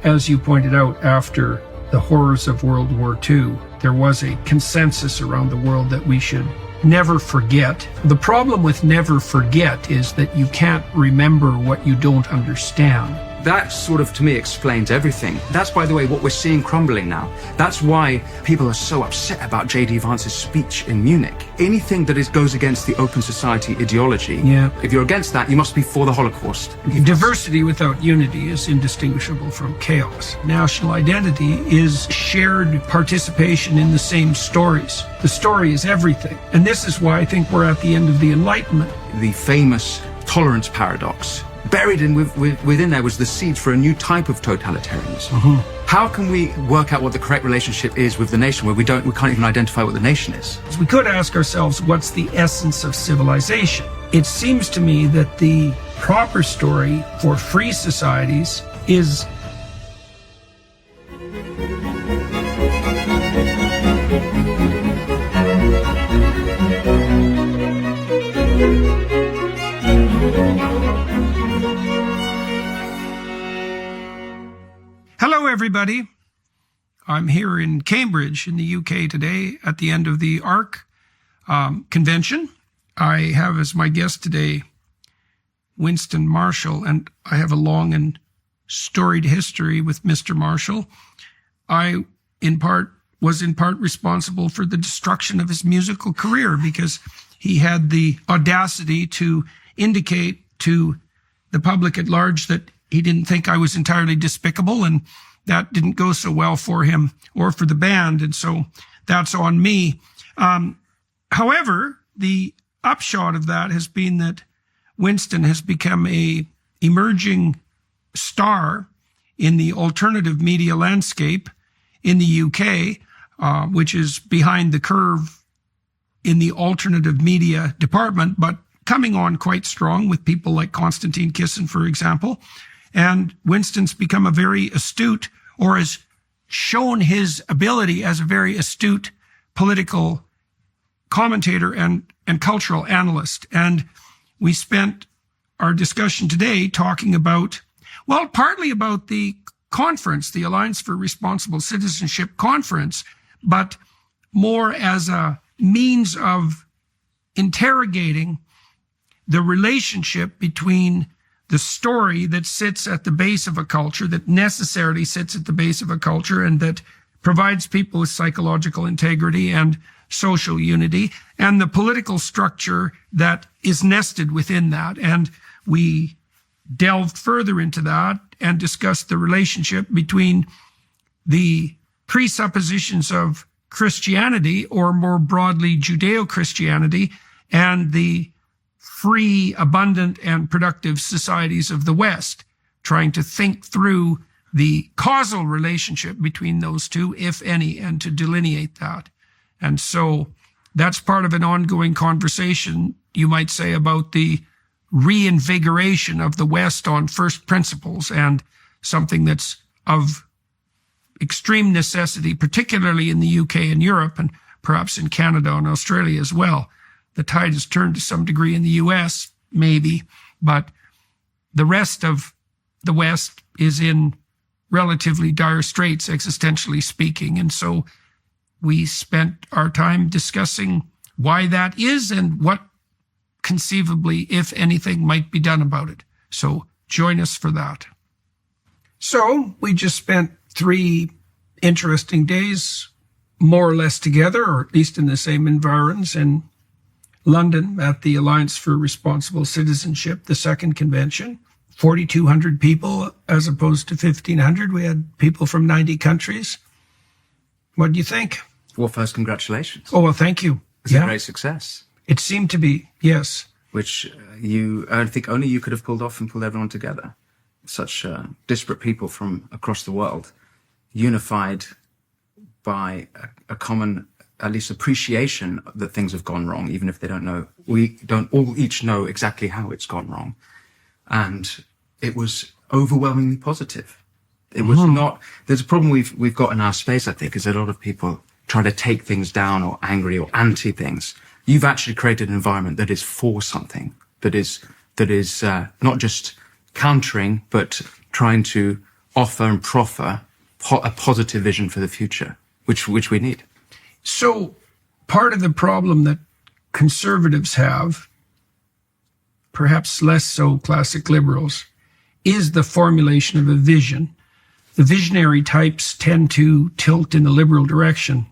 as you pointed out, after the horrors of World War II, there was a consensus around the world that we should never forget. The problem with never forget is that you can't remember what you don't understand. That sort of, to me, explains everything. That's, by the way, what we're seeing crumbling now. That's why people are so upset about J.D. Vance's speech in Munich. Anything that goes against the open society ideology, if you're against that, you must be for the Holocaust. Diversity without unity is indistinguishable from chaos. National identity is shared participation in the same stories. The story is everything. And this is why I think we're at the end of the Enlightenment. The famous tolerance paradox. Buried within there was the seed for a new type of totalitarianism. How can we work out what the correct relationship is with the nation where we can't even identify what the nation is? We could ask ourselves, what's the essence of civilization? It seems to me that the proper story for free societies is Hello, everybody. I'm here in Cambridge in the UK today at the end of the ARC convention. I have as my guest today Winston Marshall, and I have a long and storied history with Mr. Marshall. I, was in part responsible for the destruction of his musical career because he had the audacity to indicate to the public at large that he didn't think I was entirely despicable, and that didn't go so well for him or for the band, and so that's on me. However, the upshot of that has been that Winston has become a emerging star in the alternative media landscape in the UK, which is behind the curve in the alternative media department, but coming on quite strong with people like Konstantin Kisin, for example. And Winston's become a very astute, or has shown his ability as a very astute political commentator and cultural analyst. And we spent our discussion today talking about, well, partly about the conference, the Alliance for Responsible Citizenship conference, but more as a means of interrogating the relationship between the story that sits at the base of a culture, that necessarily sits at the base of a culture, and that provides people with psychological integrity and social unity, and the political structure that is nested within that. And we delved further into that and discussed the relationship between the presuppositions of Christianity, or more broadly Judeo-Christianity, and the free, abundant, and productive societies of the West, trying to think through the causal relationship between those two, if any, and to delineate that. And so that's part of an ongoing conversation, you might say, about the reinvigoration of the West on first principles, and something that's of extreme necessity, particularly in the UK and Europe, and perhaps in Canada and Australia as well. The tide has turned to some degree in the US, maybe, but the rest of the West is in relatively dire straits, existentially speaking. And so we spent our time discussing why that is and what conceivably, if anything, might be done about it. So join us for that. So we just spent 3 interesting days, more or less together, or at least in the same environs, in London at the Alliance for Responsible Citizenship, the second convention. 4,200 people as opposed to 1,500. We had people from 90 countries. What do you think? Well, first, congratulations. Oh, well, thank you. It's a great success. It seemed to be, yes. Which I think only you could have pulled off and pulled everyone together. Such disparate people from across the world, unified by a common, at least, appreciation that things have gone wrong, even if they don't know. We don't all each know exactly how it's gone wrong. And it was overwhelmingly positive. It was not, there's a problem we've got in our space, I think, is that a lot of people try to take things down or angry or anti things. You've actually created an environment that is for something, that is not just countering, but trying to offer and proffer a positive vision for the future, which we need. So part of the problem that conservatives have, perhaps less so classic liberals, is the formulation of a vision. The visionary types tend to tilt in the liberal direction,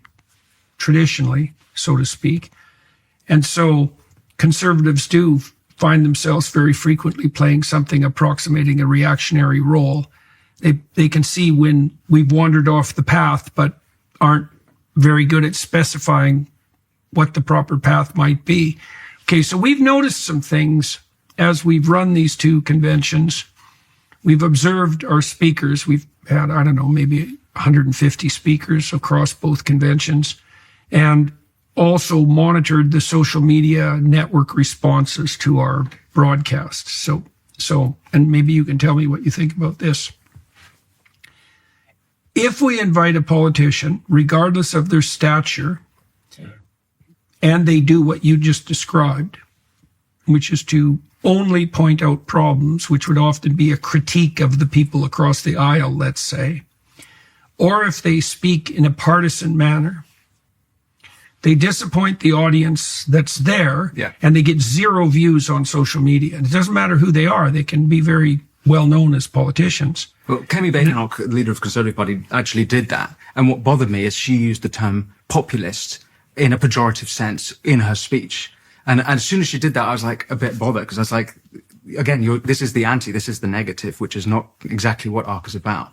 traditionally, so to speak. And so conservatives do find themselves very frequently playing something approximating a reactionary role. They can see when we've wandered off the path, but aren't very good at specifying what the proper path might be. Okay, so we've noticed some things as we've run these two conventions. We've observed our speakers. We've had, I don't know, maybe 150 speakers across both conventions, and also monitored the social media network responses to our broadcasts. So, and maybe you can tell me what you think about this. If we invite a politician, regardless of their stature, and they do what you just described, which is to only point out problems, which would often be a critique of the people across the aisle, let's say, or if they speak in a partisan manner, they disappoint the audience that's there, and they get zero views on social media. And it doesn't matter who they are. They can be very well known as politicians. Well, Kemi Badenoch, leader of the Conservative Party, actually did that. And what bothered me is she used the term populist in a pejorative sense in her speech. And as soon as she did that, I was like a bit bothered, because I was like, again, this is the anti, this is the negative, which is not exactly what ARC is about.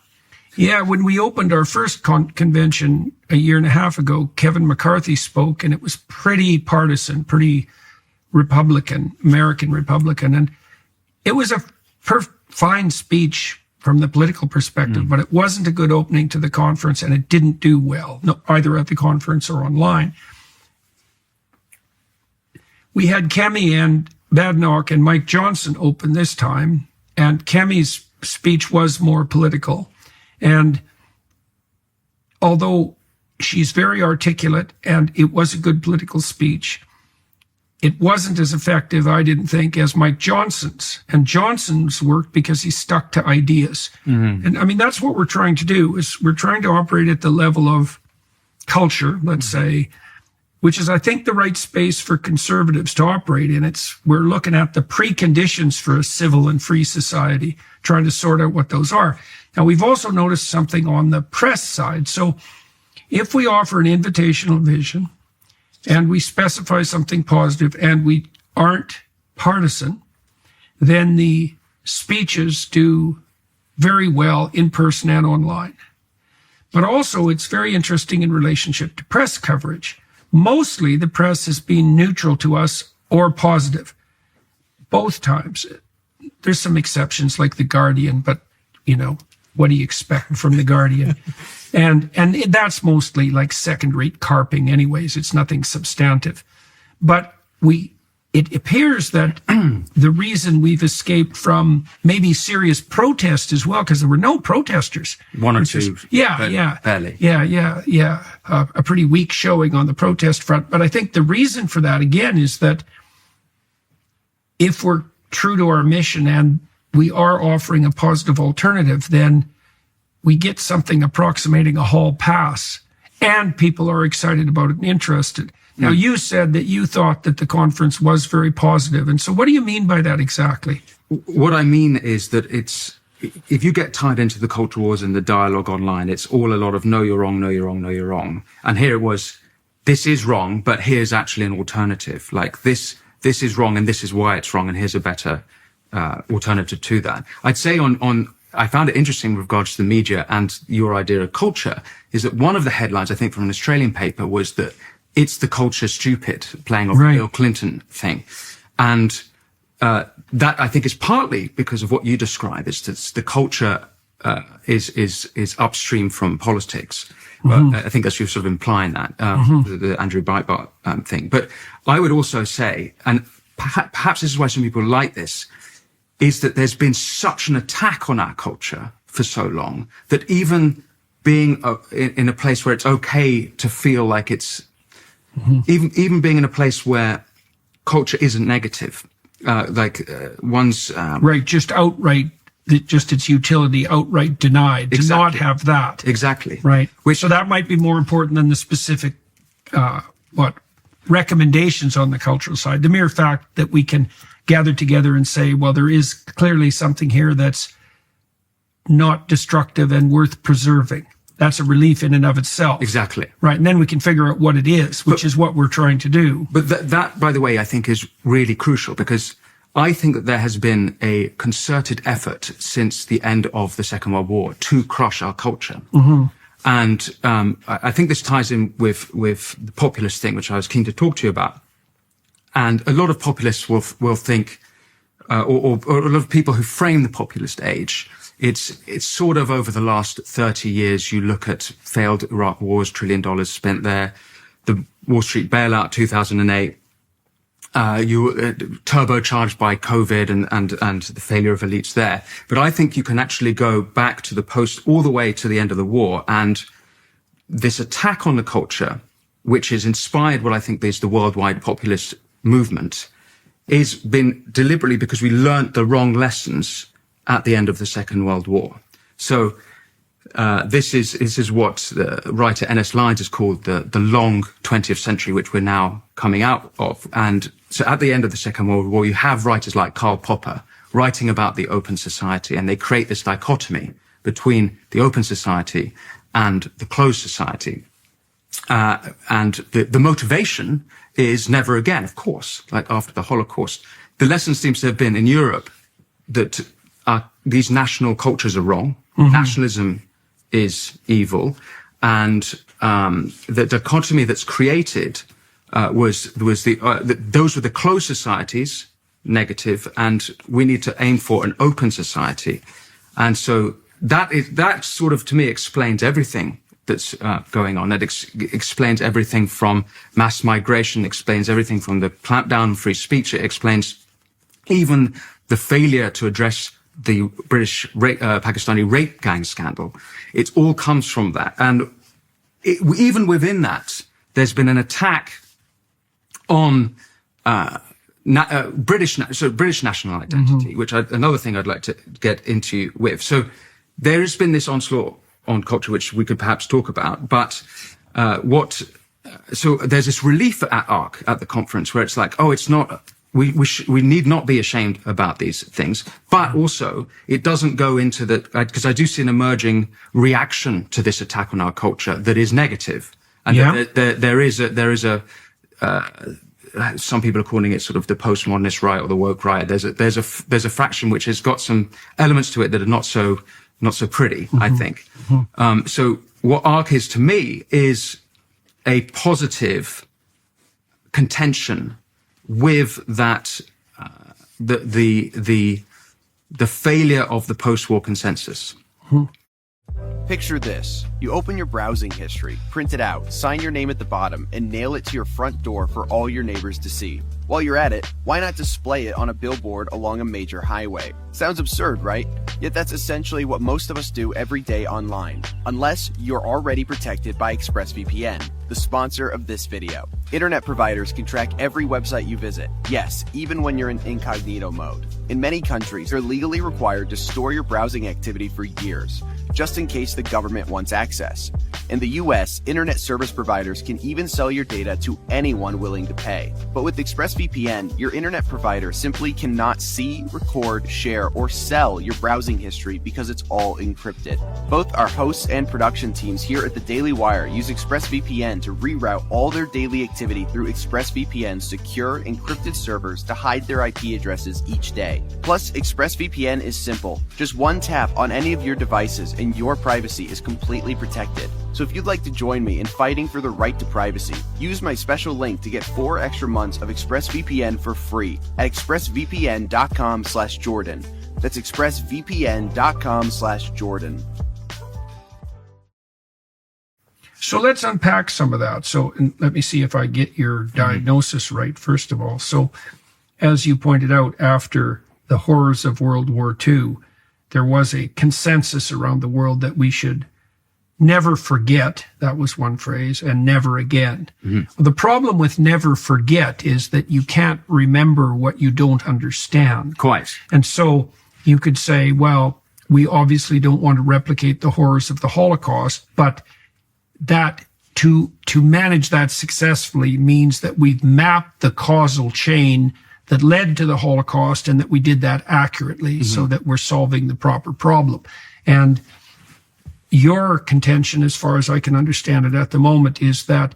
Yeah, when we opened our first convention a year and a half ago, Kevin McCarthy spoke, and it was pretty partisan, pretty Republican, American Republican. And it was a fine speech from the political perspective, but it wasn't a good opening to the conference, and it didn't do well, either at the conference or online. We had Kemi and Badenoch and Mike Johnson open this time, and Kemi's speech was more political. And although she's very articulate and it was a good political speech, it wasn't as effective, I didn't think, as Mike Johnson's. And Johnson's worked because he stuck to ideas. And I mean, that's what we're trying to do, is we're trying to operate at the level of culture, let's say, which is, I think, the right space for conservatives to operate in. We're looking at the preconditions for a civil and free society, trying to sort out what those are. Now, we've also noticed something on the press side. So if we offer an invitational vision and we specify something positive and we aren't partisan, then the speeches do very well in person and online. But also, it's very interesting in relationship to press coverage. Mostly the press has been neutral to us or positive, both times. There's some exceptions like The Guardian, but, you know, what do you expect from The Guardian? And that's mostly like second-rate carping anyways. It's nothing substantive. But it appears that the reason we've escaped from maybe serious protest as well, because there were no protesters. One or two. Barely. A pretty weak showing on the protest front. But I think the reason for that, again, is that if we're true to our mission and we are offering a positive alternative, then we get something approximating a hall pass, and people are excited about it and interested. Now, you said that you thought that the conference was very positive. And so what do you mean by that exactly? What I mean is that if you get tied into the culture wars and the dialogue online, it's all a lot of no, you're wrong, no, you're wrong, no, you're wrong. And here it was, this is wrong, but here's actually an alternative. Like this is wrong and this is why it's wrong, and here's a better alternative to that. I'd say I found it interesting with regards to the media and your idea of culture, is that one of the headlines, I think, from an Australian paper was that it's the culture stupid, playing off the Bill Clinton thing. And that, I think, is partly because of what you describe, is that the culture is upstream from politics. I think that's you're sort of implying that, the Andrew Breitbart thing. But I would also say, and perhaps this is why some people like this, is that there's been such an attack on our culture for so long that even being in a place where it's okay to feel like it's, even being in a place where culture isn't negative, one's... right, just outright just its utility outright denied, to not have that. Exactly. Right. So that might be more important than the specific, recommendations on the cultural side. The mere fact that we can gather together and say, well, there is clearly something here that's not destructive and worth preserving. That's a relief in and of itself. Exactly. Right. And then we can figure out what it is, which is what we're trying to do. But that, by the way, I think is really crucial, because I think that there has been a concerted effort since the end of the Second World War to crush our culture. Mm-hmm. And I think this ties in with the populist thing, which I was keen to talk to you about. And a lot of populists will think, or a lot of people who frame the populist age, it's sort of over the last 30 years, you look at failed Iraq wars, $1 trillion spent there, the Wall Street bailout, 2008, turbocharged by COVID and the failure of elites there. But I think you can actually go back to all the way to the end of the war, and this attack on the culture, which is inspired what I think is the worldwide populist movement, is been deliberately because we learnt the wrong lessons at the end of the Second World War. So this is what the writer N.S. Lyons has called the long 20th century, which we're now coming out of. And so at the end of the Second World War, you have writers like Karl Popper writing about the open society, and they create this dichotomy between the open society and the closed society. And the motivation is never again, of course, like after the Holocaust. The lesson seems to have been in Europe that these national cultures are wrong. Mm-hmm. Nationalism is evil. And the dichotomy that's created those were the closed societies, negative, and we need to aim for an open society. And so that sort of, to me, explains everything that's going on. That explains everything from mass migration, explains everything from the clampdown on free speech. It explains even the failure to address the British Pakistani rape gang scandal. It all comes from that. And even within that, there's been an attack on British national identity, mm-hmm. which another thing I'd like to get into with. So there has been this onslaught on culture, which we could perhaps talk about. But so there's this relief at ARC at the conference where it's like, oh, it's not. We need not be ashamed about these things, but also it doesn't go into because I do see an emerging reaction to this attack on our culture that is negative, and there is a some people are calling it sort of the postmodernist right or the woke right. There's a fraction which has got some elements to it that are not so pretty, mm-hmm. I think. Mm-hmm. So what ARC is to me is a positive contention with that, the failure of the post-war consensus. Hmm. Picture this. You open your browsing history, print it out, sign your name at the bottom, and nail it to your front door for all your neighbors to see. While you're at it, why not display it on a billboard along a major highway? Sounds absurd, right? Yet that's essentially what most of us do every day online, unless you're already protected by ExpressVPN, the sponsor of this video. Internet providers can track every website you visit, yes, even when you're in incognito mode. In many countries, they're legally required to store your browsing activity for years, just in case the government wants access. In the US, internet service providers can even sell your data to anyone willing to pay. But with ExpressVPN, your internet provider simply cannot see, record, share, or sell your browsing history because it's all encrypted. Both our hosts and production teams here at the Daily Wire use ExpressVPN to reroute all their daily activity through ExpressVPN's secure, encrypted servers to hide their IP addresses each day. Plus, ExpressVPN is simple. Just one tap on any of your devices and your privacy is completely protected. So if you'd like to join me in fighting for the right to privacy, use my special link to get 4 extra months of ExpressVPN for free at expressvpn.com/Jordan. That's expressvpn.com/Jordan. So let's unpack some of that. So let me see if I get your diagnosis right, first of all. So as you pointed out, after the horrors of World War II, there was a consensus around the world that we should never forget, that was one phrase, and never again. Mm-hmm. Well, the problem with never forget is that you can't remember what you don't understand. Quite. And so you could say, well, we obviously don't want to replicate the horrors of the Holocaust, but that to manage that successfully means that we've mapped the causal chain that led to the Holocaust and that we did that accurately so that we're solving the proper problem. And your contention, as far as I can understand it at the moment, is that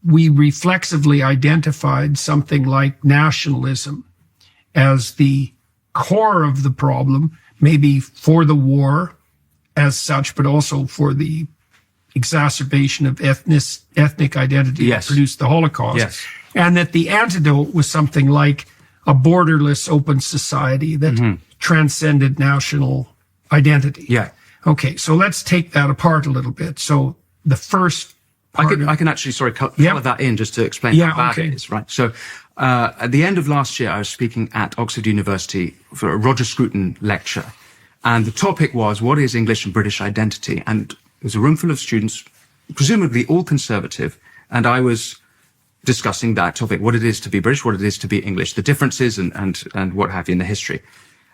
we reflexively identified something like nationalism as the core of the problem, maybe for the war as such, but also for the exacerbation of ethnic identity that produced the Holocaust. Yes. And that the antidote was something like a borderless open society that transcended national identity. Yeah. Okay, so let's take that apart a little bit. So the first part I can actually, color that in just to explain how bad it is, right? So at the end of last year, I was speaking at Oxford University for a Roger Scruton lecture. And the topic was, what is English and British identity? And there was a room full of students, presumably all conservative, and I was discussing that topic, what it is to be British, what it is to be English, the differences and what have you in the history.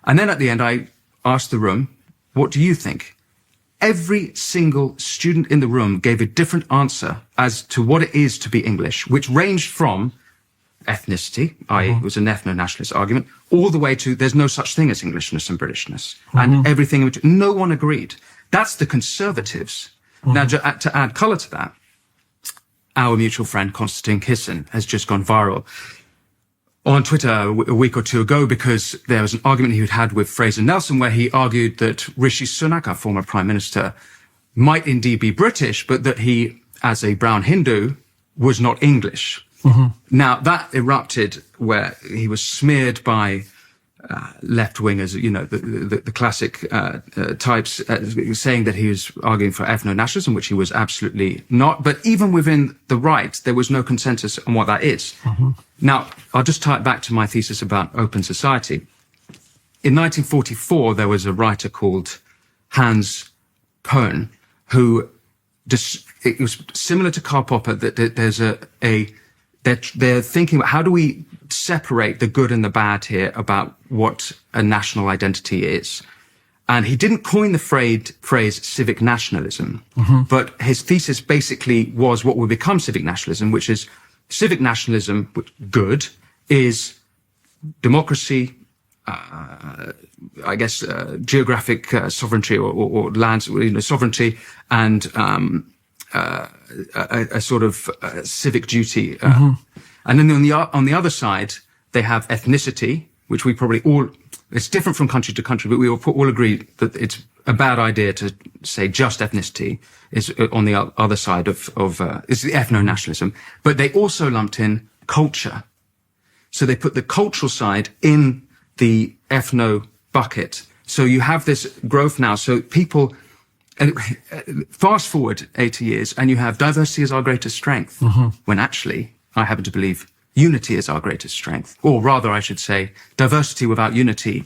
And then at the end, I asked the room, what do you think? Every single student in the room gave a different answer as to what it is to be English, which ranged from ethnicity, i.e. it was an ethno-nationalist argument, all the way to there's no such thing as Englishness and Britishness, and everything in between. No one agreed. That's the conservatives. Now, to add colour to that, our mutual friend Konstantin Kisin has just gone viral on Twitter a week or two ago because there was an argument he had with Fraser Nelson where he argued that Rishi Sunak, our former prime minister, might indeed be British, but that he, as a brown Hindu, was not English. Now, that erupted where he was smeared by left-wingers, you know, the classic types, saying that he was arguing for ethno-nationalism, which he was absolutely not. But even within the right, there was no consensus on what that is. Now, I'll just tie it back to my thesis about open society. In 1944, there was a writer called Hans Kohn, who it was similar to Karl Popper, that there's they're thinking about how do we separate the good and the bad here about what a national identity is. And he didn't coin the phrase civic nationalism, but his thesis basically was what would become civic nationalism, which is civic nationalism, which good, is democracy, geographic sovereignty or land sovereignty, and a sort of civic duty. And then on the other side, they have ethnicity, which we probably all, it's different from country to country, but we all agree that it's a bad idea to say just ethnicity is on the other side of is the ethno-nationalism. But they also lumped in culture. So they put the cultural side in the ethno bucket. So you have this growth now. So people, fast forward 80 years and you have diversity is our greatest strength, when actually I happen to believe unity is our greatest strength. Or rather, I should say, diversity without unity,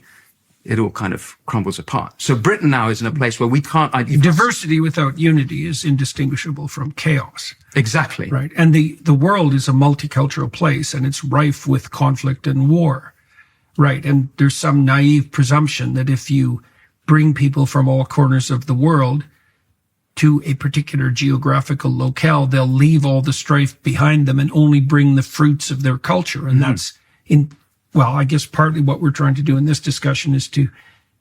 it all kind of crumbles apart. So Britain now is in a place where we can't... Diversity without unity is indistinguishable from chaos. Exactly. Right. And the world is a multicultural place and it's rife with conflict and war. Right. And there's some naive presumption that if you bring people from all corners of the world to a particular geographical locale, they'll leave all the strife behind them and only bring the fruits of their culture. And that's I guess partly what we're trying to do in this discussion is to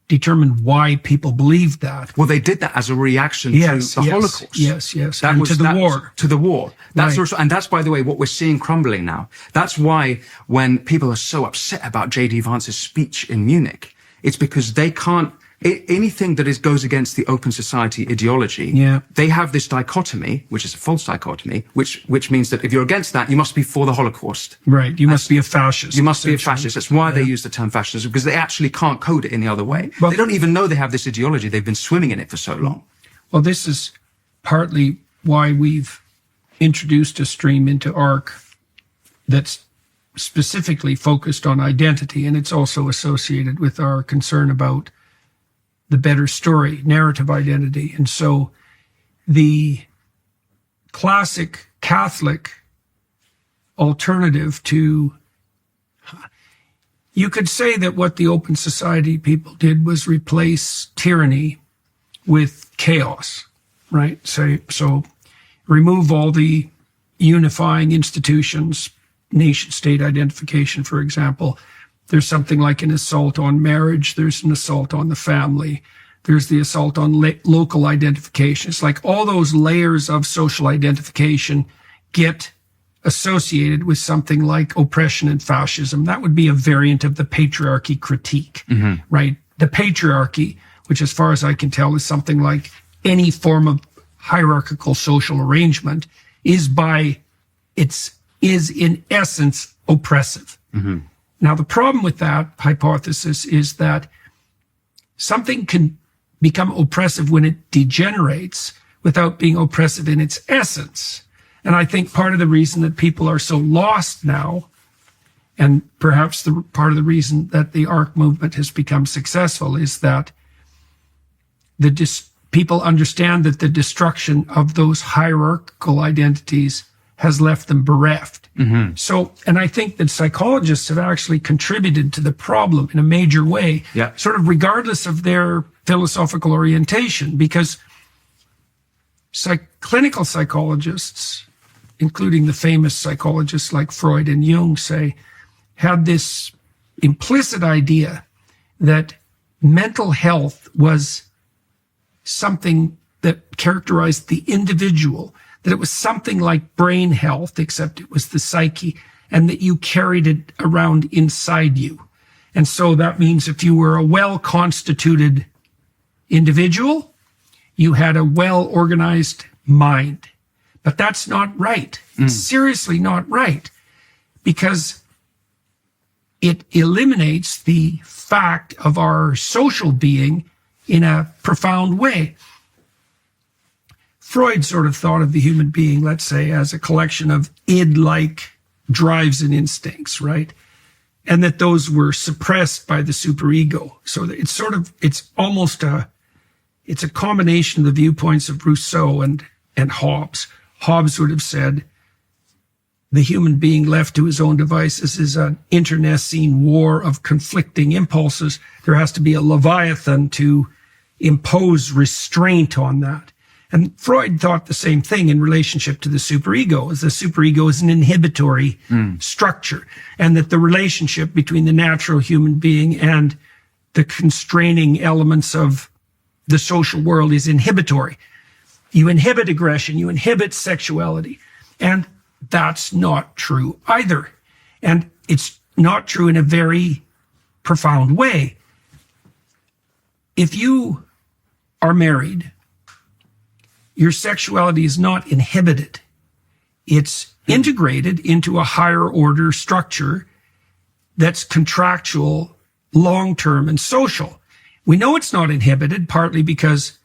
determine why people believe that. Well, they did that as a reaction to the Holocaust. Yes. And to the war. To the war. That's right. And that's, by the way, what we're seeing crumbling now. That's why when people are so upset about J.D. Vance's speech in Munich, it's because they can't, anything that goes against the open society ideology, they have this dichotomy, which is a false dichotomy, which means that if you're against that, you must be for the Holocaust. Right. You must be a fascist. You must be a fascist. That's why they use the term fascism, because they actually can't code it any other way. Well, they don't even know they have this ideology. They've been swimming in it for so long. Well, this is partly why we've introduced a stream into ARC that's specifically focused on identity, and it's also associated with our concern about the better story, narrative identity. And so the classic Catholic alternative to, you could say that what the open society people did was replace tyranny with chaos, right? So remove all the unifying institutions, nation state identification, for example. There's something like an assault on marriage. There's an assault on the family. There's the assault on local identification. It's like all those layers of social identification get associated with something like oppression and fascism. That would be a variant of the patriarchy critique, right? The patriarchy, which as far as I can tell is something like any form of hierarchical social arrangement, is in essence oppressive. Now, the problem with that hypothesis is that something can become oppressive when it degenerates without being oppressive in its essence. And I think part of the reason that people are so lost now, and perhaps part of the reason that the ARC movement has become successful, is that people understand that the destruction of those hierarchical identities has left them bereft. So, and I think that psychologists have actually contributed to the problem in a major way, sort of regardless of their philosophical orientation, because clinical psychologists, including the famous psychologists like Freud and Jung, had this implicit idea that mental health was something that characterized the individual, that it was something like brain health, except it was the psyche, and that you carried it around inside you. And so that means if you were a well-constituted individual, you had a well-organized mind. But that's not right. It's seriously not right, because it eliminates the fact of our social being in a profound way. Freud sort of thought of the human being, let's say, as a collection of id-like drives and instincts, right? And that those were suppressed by the superego. So it's a combination of the viewpoints of Rousseau and Hobbes. Hobbes would have said the human being left to his own devices is an internecine war of conflicting impulses. There has to be a Leviathan to impose restraint on that. And Freud thought the same thing in relationship to the superego, as the superego is an inhibitory structure, and that the relationship between the natural human being and the constraining elements of the social world is inhibitory. You inhibit aggression, you inhibit sexuality, and that's not true either. And it's not true in a very profound way. If you are married, your sexuality is not inhibited. It's integrated into a higher order structure that's contractual, long-term, and social. We know it's not inhibited, partly because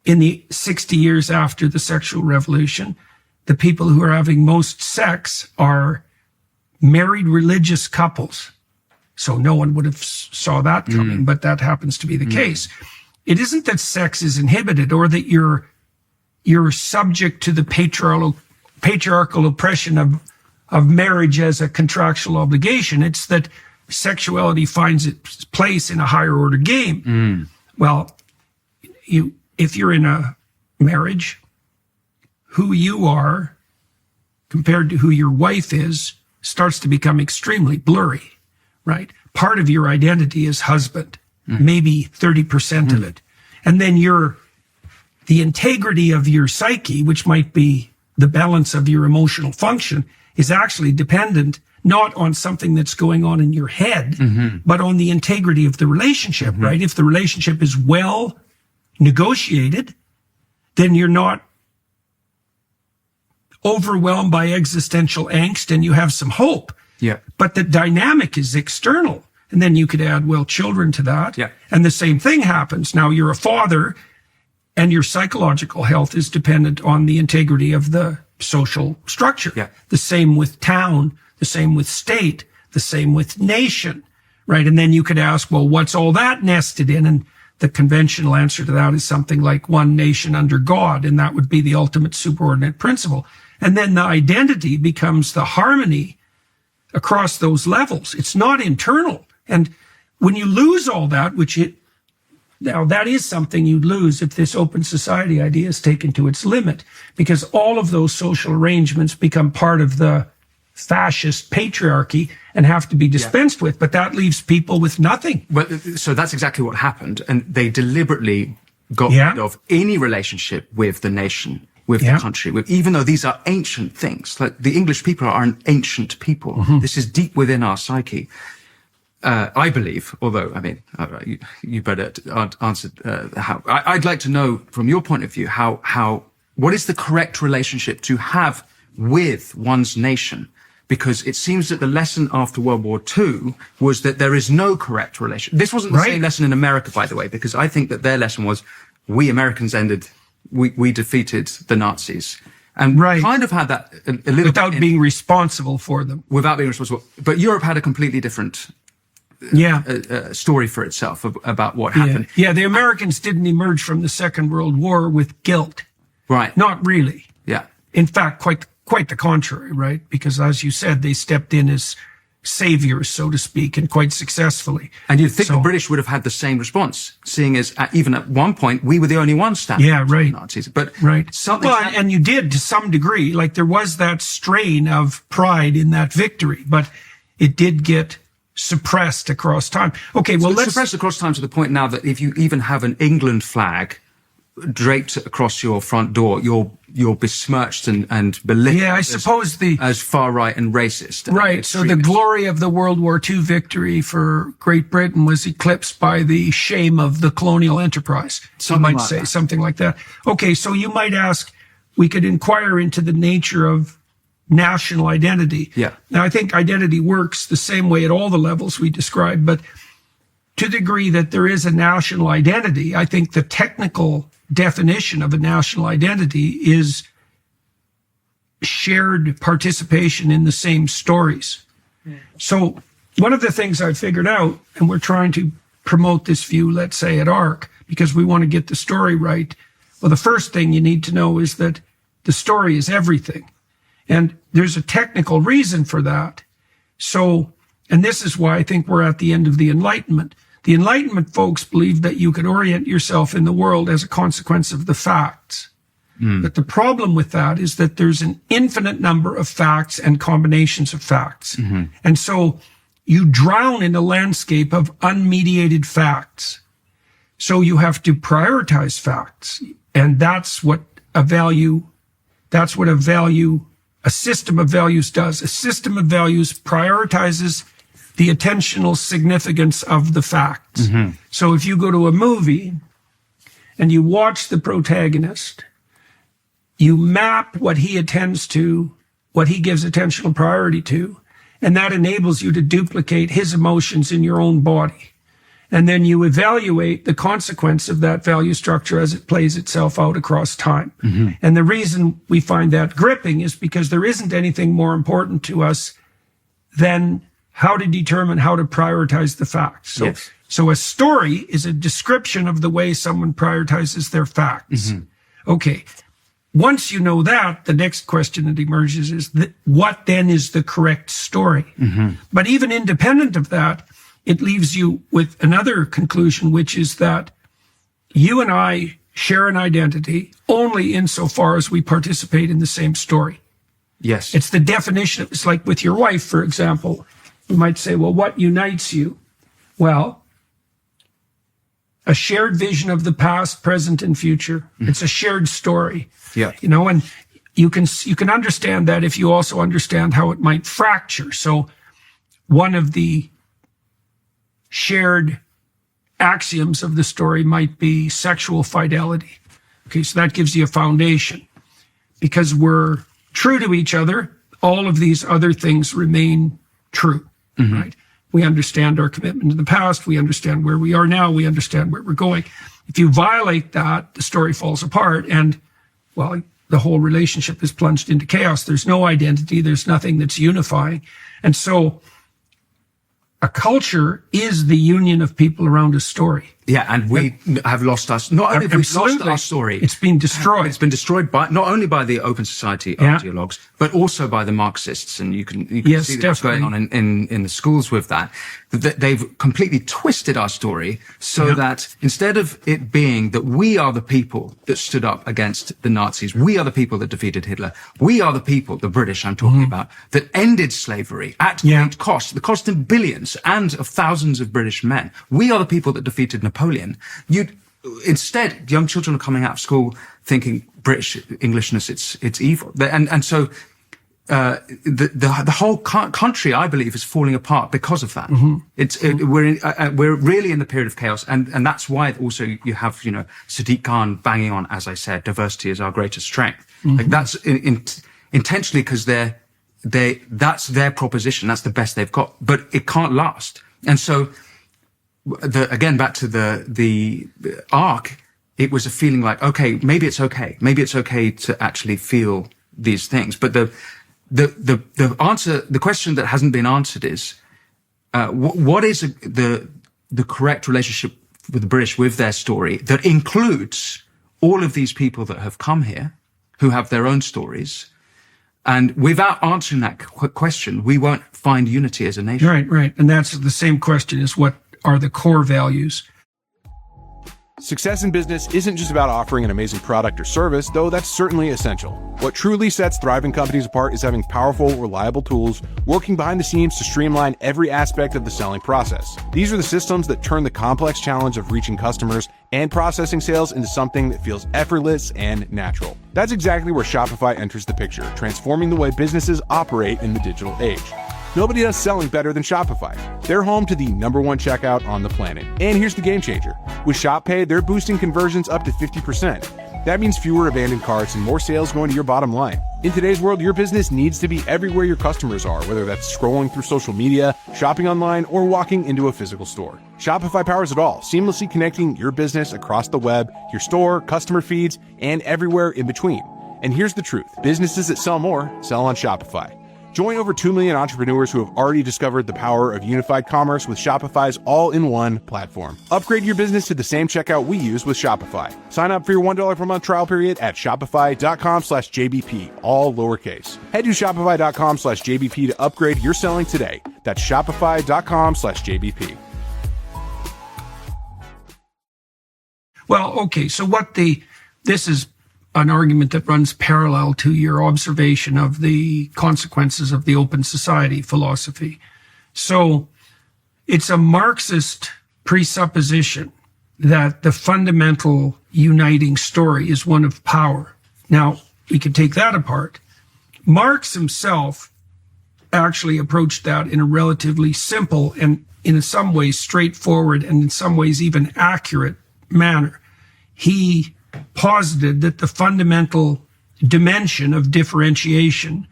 in the 60 years after the sexual revolution, the people who are having most sex are married religious couples. So no one would have saw that coming, but that happens to be the case. It isn't that sex is inhibited or that you're subject to the patriarchal oppression of marriage as a contractual obligation. It's that sexuality finds its place in a higher order game. Well, if you're in a marriage, who you are compared to who your wife is starts to become extremely blurry, right? Part of your identity is husband, maybe 30% of it. And then the integrity of your psyche, which might be the balance of your emotional function, is actually dependent not on something that's going on in your head, but on the integrity of the relationship, right? If the relationship is well negotiated, then you're not overwhelmed by existential angst and you have some hope. Yeah. But the dynamic is external. And then you could add, children to that. Yeah. And the same thing happens. Now you're a father and your psychological health is dependent on the integrity of the social structure. Yeah. The same with town, the same with state, the same with nation, right? And then you could ask, what's all that nested in? And the conventional answer to that is something like one nation under God, and that would be the ultimate superordinate principle. And then the identity becomes the harmony across those levels. It's not internal. And when you lose all that, now that is something you'd lose if this open society idea is taken to its limit, because all of those social arrangements become part of the fascist patriarchy and have to be dispensed with. But that leaves people with nothing. Well, so that's exactly what happened. And they deliberately got rid of any relationship with the nation, with the country, even though these are ancient things. Like the English people are an ancient people. This is deep within our psyche. I believe, although, I mean, you better answer how. I'd like to know, from your point of view, what is the correct relationship to have with one's nation? Because it seems that the lesson after World War II was that there is no correct relation. This wasn't the same lesson in America, by the way, because I think that their lesson was we Americans we defeated the Nazis. And kind of had that a little without being responsible for them. Without being responsible. But Europe had a completely different story for itself about what happened. Yeah, the Americans didn't emerge from the Second World War with guilt. Right. Not really. Yeah. In fact, quite the contrary, right? Because as you said, they stepped in as saviors, so to speak, and quite successfully. And you'd think the British would have had the same response, seeing as even at one point, we were the only ones standing up to the Nazis. But something... Well, and you did to some degree. Like there was that strain of pride in that victory, but it did get suppressed across time. Okay, well, let's... Suppressed across time to the point now that if you even have an England flag draped across your front door, you're besmirched and belittled. Yeah, I suppose as far right and racist. Right. So the glory of the World War II victory for Great Britain was eclipsed by the shame of the colonial enterprise. Something like that. Okay, so you might ask, we could inquire into the nature of national identity. Yeah. Now, I think identity works the same way at all the levels we described, but to the degree that there is a national identity, I think the technical definition of a national identity is shared participation in the same stories. So one of the things I've figured out, and we're trying to promote this view, let's say at ARC, because we want to get the story right. Well, the first thing you need to know is that the story is everything. And there's a technical reason for that. So, and this is why I think we're at the end of the Enlightenment. The Enlightenment folks believed that you could orient yourself in the world as a consequence of the facts. But the problem with that is that there's an infinite number of facts and combinations of facts. And so you drown in a landscape of unmediated facts. So you have to prioritize facts. And that's what a system of values does. A system of values prioritizes the attentional significance of the facts. So if you go to a movie and you watch the protagonist, you map what he attends to, what he gives attentional priority to, and that enables you to duplicate his emotions in your own body. And then you evaluate the consequence of that value structure as it plays itself out across time. And the reason we find that gripping is because there isn't anything more important to us than how to determine how to prioritize the facts. So a story is a description of the way someone prioritizes their facts. Okay. Once you know that, the next question that emerges is what then is the correct story? But even independent of that, it leaves you with another conclusion, which is that you and I share an identity only insofar as we participate in the same story. Yes. It's the definition. It's like with your wife, for example. You might say, well, what unites you? Well, a shared vision of the past, present, and future. It's a shared story. Yeah. You know, and you can understand that if you also understand how it might fracture. So one of the shared axioms of the story might be sexual fidelity. Okay, so that gives you a foundation. Because we're true to each other, all of these other things remain true, right? We understand our commitment to the past. We understand where we are now. We understand where we're going. If you violate that, the story falls apart and, well, the whole relationship is plunged into chaos. There's no identity. There's nothing that's unifying. And so a culture is the union of people around a story. Yeah, and we have lost us. Not only have we lost our story, it's been destroyed. It's been destroyed by not only by the Open Society ideologues, but also by the Marxists. And you can see what's going on in the schools with that. They've completely twisted our story so that instead of it being that we are the people that stood up against the Nazis, we are the people that defeated Hitler, we are the people, the British I'm talking about, that ended slavery at great cost, the cost of billions and of thousands of British men. We are the people that defeated Napoleon. Instead, young children are coming out of school thinking British Englishness, it's evil. And so the whole country, I believe, is falling apart because of that. We're really in the period of chaos, and that's why also you have Sadiq Khan banging on, as I said, diversity is our greatest strength. Like that's intentionally because that's their proposition, that's the best they've got, but it can't last. And so again, back to the arc, it was a feeling like, okay, maybe it's okay to actually feel these things, but the answer, the question that hasn't been answered is, what is the correct relationship with the British with their story that includes all of these people that have come here, who have their own stories, and without answering that question, we won't find unity as a nation. Right. And that's the same question: is what are the core values? Success in business isn't just about offering an amazing product or service, though that's certainly essential. What truly sets thriving companies apart is having powerful, reliable tools working behind the scenes to streamline every aspect of the selling process. These are the systems that turn the complex challenge of reaching customers and processing sales into something that feels effortless and natural. That's exactly where Shopify enters the picture, transforming the way businesses operate in the digital age. Nobody does selling better than Shopify. They're home to the #1 checkout on the planet. And here's the game changer. With Shop Pay, they're boosting conversions up to 50%. That means fewer abandoned carts and more sales going to your bottom line. In today's world, your business needs to be everywhere your customers are, whether that's scrolling through social media, shopping online, or walking into a physical store. Shopify powers it all, seamlessly connecting your business across the web, your store, customer feeds, and everywhere in between. And here's the truth. Businesses that sell more sell on Shopify. Join over 2 million entrepreneurs who have already discovered the power of unified commerce with Shopify's all-in-one platform. Upgrade your business to the same checkout we use with Shopify. Sign up for your $1 per month trial period at shopify.com/JBP, all lowercase. Head to shopify.com/JBP to upgrade your selling today. That's shopify.com/JBP. Well, okay, so this is an argument that runs parallel to your observation of the consequences of the Open Society philosophy. So it's a Marxist presupposition that the fundamental uniting story is one of power. Now, we can take that apart. Marx himself actually approached that in a relatively simple and in some ways straightforward and in some ways even accurate manner. He posited that the fundamental dimension of differentiation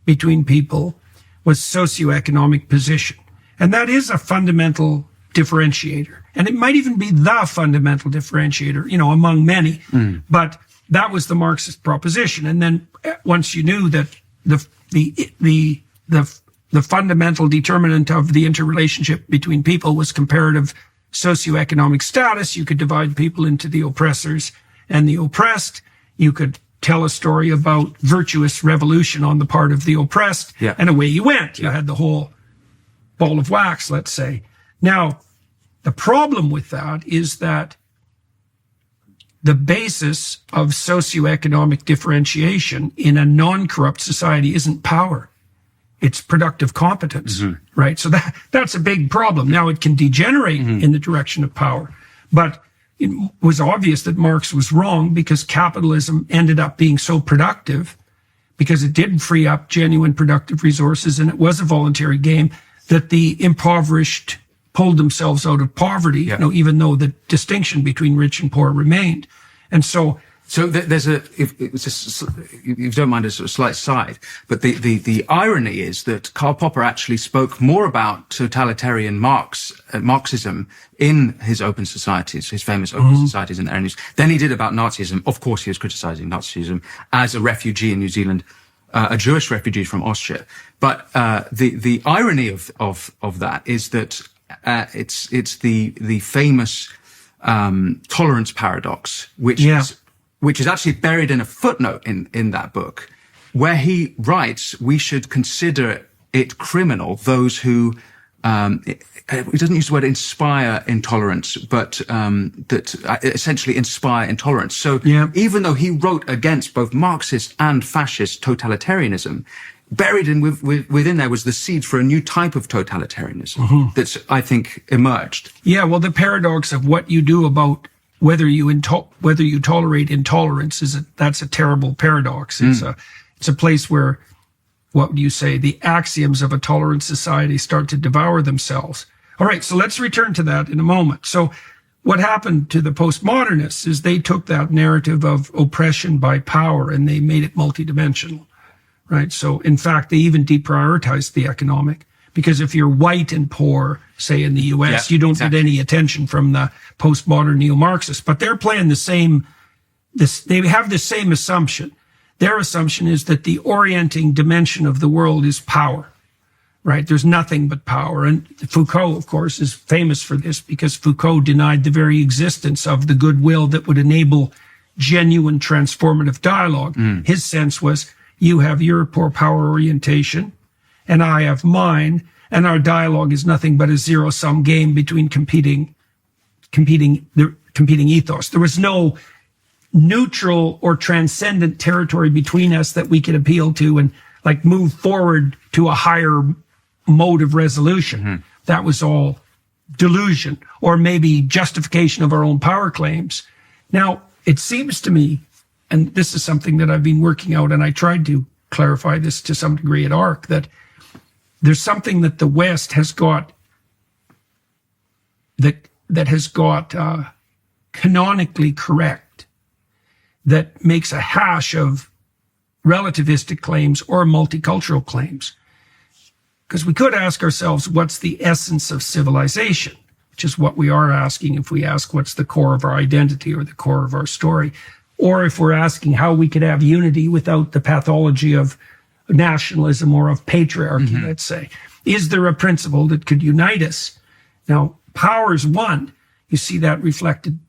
between people was socioeconomic position. And that is a fundamental differentiator. And it might even be the fundamental differentiator, among many. But that was the Marxist proposition. And then once you knew that the fundamental determinant of the interrelationship between people was comparative socioeconomic status, you could divide people into the oppressors and the oppressed. You could tell a story about virtuous revolution on the part of the oppressed, and away you went. You had the whole ball of wax, let's say. Now, the problem with that is that the basis of socioeconomic differentiation in a non-corrupt society isn't power. It's productive competence, right? So that's a big problem. Now, it can degenerate in the direction of power, but it was obvious that Marx was wrong because capitalism ended up being so productive because it did free up genuine productive resources and it was a voluntary game that the impoverished pulled themselves out of poverty, even though the distinction between rich and poor remained. And so there's if you don't mind a sort of slight side, but the irony is that Karl Popper actually spoke more about totalitarian Marxism in his Open Societies, his famous Open Societies and Enemies, than he did about Nazism. Of course, he was criticizing Nazism as a refugee in New Zealand, a Jewish refugee from Austria. But the irony of that is that it's the famous tolerance paradox, which is actually buried in a footnote in that book, where he writes we should consider it criminal those who he doesn't use the word inspire intolerance, but that essentially inspire intolerance. So even though he wrote against both Marxist and fascist totalitarianism, buried within there was the seed for a new type of totalitarianism that's, I think, emerged. Yeah, well, the paradox of what you do about whether you tolerate intolerance that's a terrible paradox. It's a place where, what would you say, the axioms of a tolerant society start to devour themselves. All right, so let's return to that in a moment. So what happened to the postmodernists is they took that narrative of oppression by power and they made it multidimensional, right? So in fact, they even deprioritized the economic, because if you're white and poor, say in the US, you don't get any attention from the postmodern neo-Marxists, but they're playing they have the same assumption. Their assumption is that the orienting dimension of the world is power, right? There's nothing but power. And Foucault, of course, is famous for this, because Foucault denied the very existence of the goodwill that would enable genuine transformative dialogue. His sense was, you have your poor power orientation and I have mine, and our dialogue is nothing but a zero-sum game between competing ethos. There was no neutral or transcendent territory between us that we could appeal to and like move forward to a higher mode of resolution. That was all delusion, or maybe justification of our own power claims. Now, it seems to me, and this is something that I've been working out, and I tried to clarify this to some degree at ARC, that there's something that the West has got that has got canonically correct, that makes a hash of relativistic claims or multicultural claims. Because we could ask ourselves, what's the essence of civilization? Which is what we are asking if we ask what's the core of our identity or the core of our story. Or if we're asking how we could have unity without the pathology of nationalism or of patriarchy, let's say. Is there a principle that could unite us? Now, power's one. You see that reflected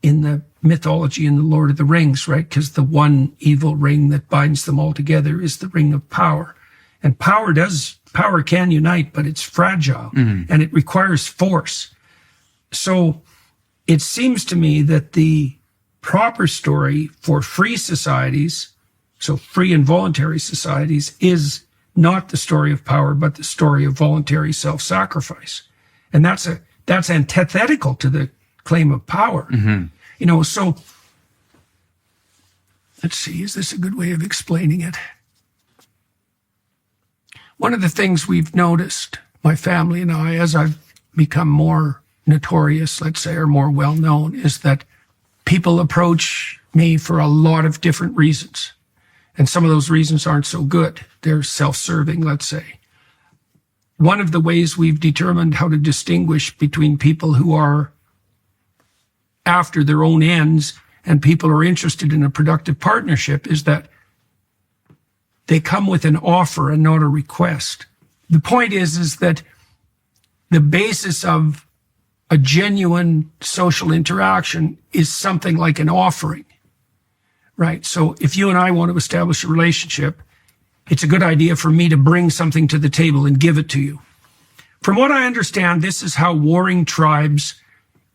in the mythology in the Lord of the Rings, right? Because the one evil ring that binds them all together is the ring of power. And power can unite, but it's fragile and it requires force. So it seems to me that the proper story for free societies, so free and voluntary societies, is not the story of power, but the story of voluntary self-sacrifice. And that's antithetical to the claim of power. You know, so let's see, is this a good way of explaining it? One of the things we've noticed, my family and I, as I've become more notorious, let's say, or more well-known, is that people approach me for a lot of different reasons. And some of those reasons aren't so good. They're self-serving, let's say. One of the ways we've determined how to distinguish between people who are after their own ends and people who are interested in a productive partnership is that they come with an offer and not a request. The point is that the basis of a genuine social interaction is something like an offering, right? So if you and I want to establish a relationship, it's a good idea for me to bring something to the table and give it to you. From what I understand, this is how warring tribes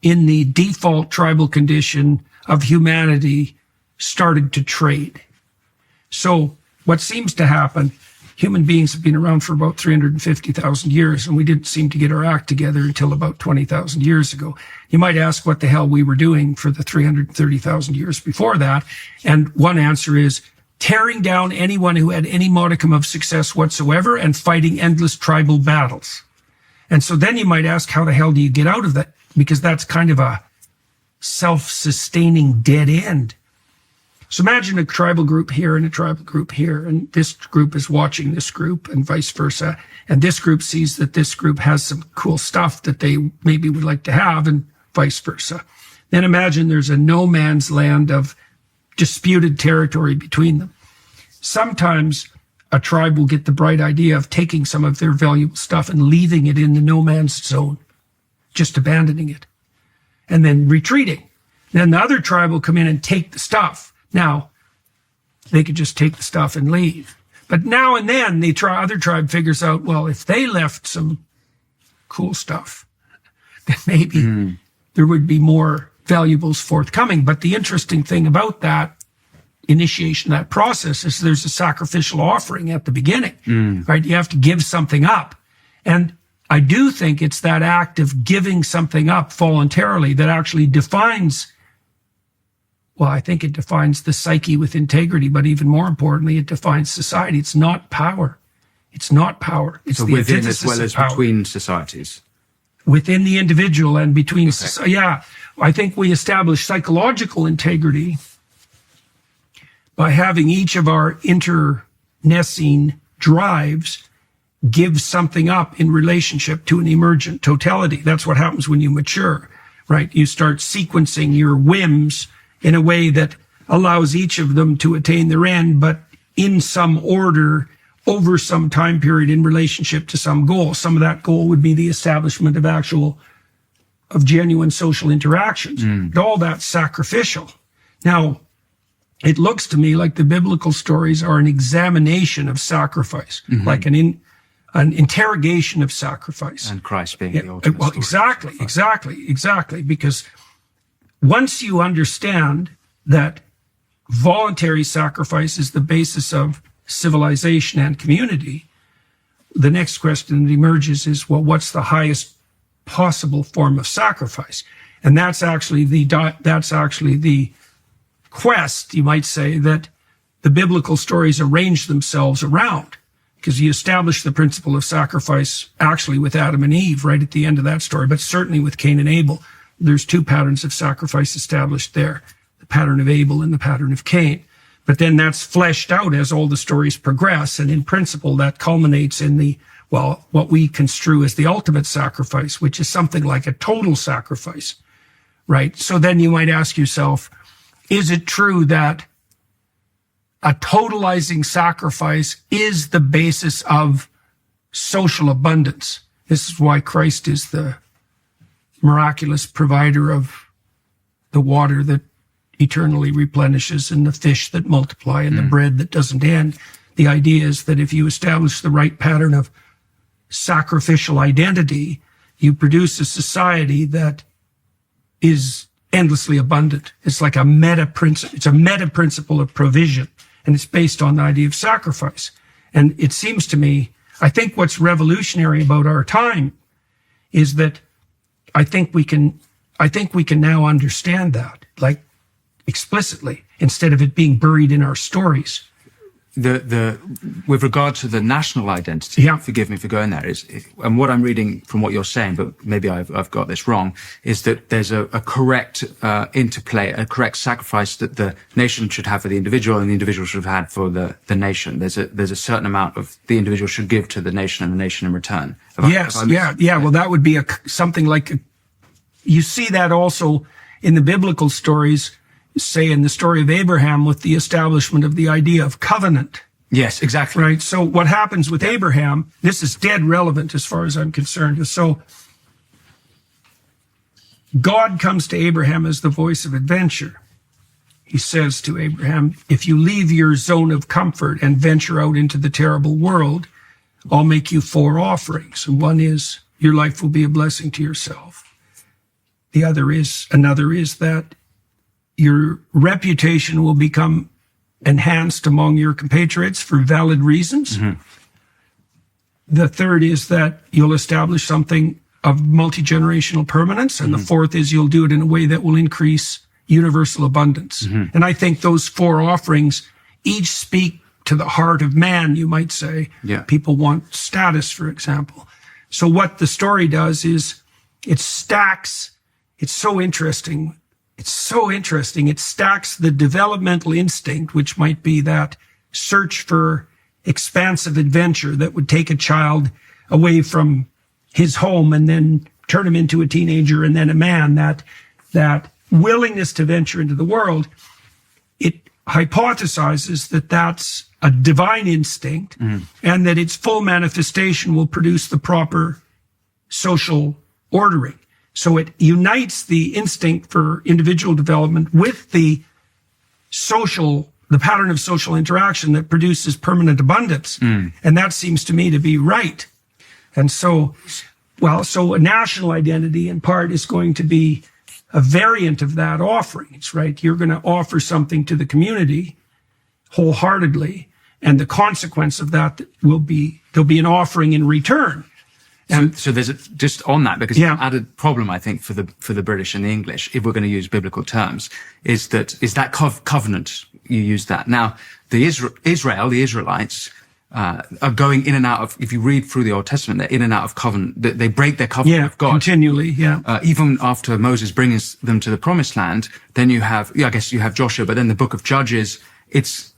in the default tribal condition of humanity started to trade. So what seems to happen, human beings have been around for about 350,000 years, and we didn't seem to get our act together until about 20,000 years ago. You might ask what the hell we were doing for the 330,000 years before that. And one answer is tearing down anyone who had any modicum of success whatsoever and fighting endless tribal battles. And so then you might ask, how the hell do you get out of that? Because that's kind of a self-sustaining dead end. So imagine a tribal group here and a tribal group here, and this group is watching this group and vice versa. And this group sees that this group has some cool stuff that they maybe would like to have, and vice versa. Then imagine there's a no man's land of disputed territory between them. Sometimes a tribe will get the bright idea of taking some of their valuable stuff and leaving it in the no man's zone, just abandoning it. and then retreating. Then the other tribe will come in and take the stuff. Now, they could just take the stuff and leave. But now and then the other tribe figures out, well, if they left some cool stuff, then maybe there would be more valuables forthcoming. But the interesting thing about that initiation, that process, is there's a sacrificial offering at the beginning, right? You have to give something up. And I do think it's that act of giving something up voluntarily that actually defines, well, I think it defines the psyche with integrity, but even more importantly, it defines society. It's not power. It's not power. It's so the within antithesis as well of as power. between societies. Within the individual and between, yeah. I think we establish psychological integrity by having each of our internecine drives give something up in relationship to an emergent totality. That's what happens when you mature, right? You start sequencing your whims in a way that allows each of them to attain their end, but in some order over some time period in relationship to some goal. Some of that goal would be the establishment of genuine social interactions. But all that's sacrificial. Now, it looks to me like the biblical stories are an examination of sacrifice, like an interrogation of sacrifice. And Christ being the ultimate Well, story. exactly. Because once you understand that voluntary sacrifice is the basis of civilization and community, the next question that emerges is, well, what's the highest possible form of sacrifice? And that's actually the quest, you might say, that the biblical stories arrange themselves around, because you establish the principle of sacrifice actually with Adam and Eve right at the end of that story, but certainly with Cain and Abel. There's two patterns of sacrifice established there, the pattern of Abel and the pattern of Cain. But then that's fleshed out as all the stories progress, and in principle that culminates in what we construe as the ultimate sacrifice, which is something like a total sacrifice, right? So then you might ask yourself, is it true that a totalizing sacrifice is the basis of social abundance? This is why Christ is the miraculous provider of the water that eternally replenishes and the fish that multiply and the bread that doesn't end. The idea is that if you establish the right pattern of sacrificial identity, you produce a society that is endlessly abundant. It's like a meta principle. It's a meta principle of provision, and it's based on the idea of sacrifice. And it seems to me, I think what's revolutionary about our time is that I think we can now understand that, like, explicitly, instead of it being buried in our stories. With regard to the national identity, forgive me for going there, and what I'm reading from what you're saying, but maybe I've got this wrong, is that there's a correct interplay, a correct sacrifice that the nation should have for the individual and the individual should have had for the nation. There's a certain amount of the individual should give to the nation and the nation in return. Well, that would be something like you see that also in the biblical stories, say in the story of Abraham, with the establishment of the idea of covenant. Yes, exactly. Right. So what happens with Abraham, this is dead relevant as far as I'm concerned. So God comes to Abraham as the voice of adventure. He says to Abraham, if you leave your zone of comfort and venture out into the terrible world, I'll make you 4 offerings. And one is your life will be a blessing to yourself. Another is that your reputation will become enhanced among your compatriots for valid reasons. The third is that you'll establish something of multi-generational permanence. And the fourth is you'll do it in a way that will increase universal abundance. And I think those 4 offerings each speak to the heart of man, you might say. Yeah. People want status, for example. So what the story does is it stacks. It's so interesting. It stacks the developmental instinct, which might be that search for expansive adventure that would take a child away from his home and then turn him into a teenager and then a man, that willingness to venture into the world. It hypothesizes that that's a divine instinct and that its full manifestation will produce the proper social ordering. So it unites the instinct for individual development with the pattern of social interaction that produces permanent abundance. And that seems to me to be right. And so a national identity in part is going to be a variant of that offering. It's right. You're going to offer something to the community wholeheartedly. And the consequence of that will be, there'll be an offering in return. And so there's just on that, because an added problem, I think, for the British and the English, if we're going to use biblical terms, is that covenant. You use that. Now, the Israelites, are going in and out of, if you read through the Old Testament, they're in and out of covenant. They break their covenant with God. Continually, even after Moses brings them to the promised land, then you have Joshua, but then the book of Judges,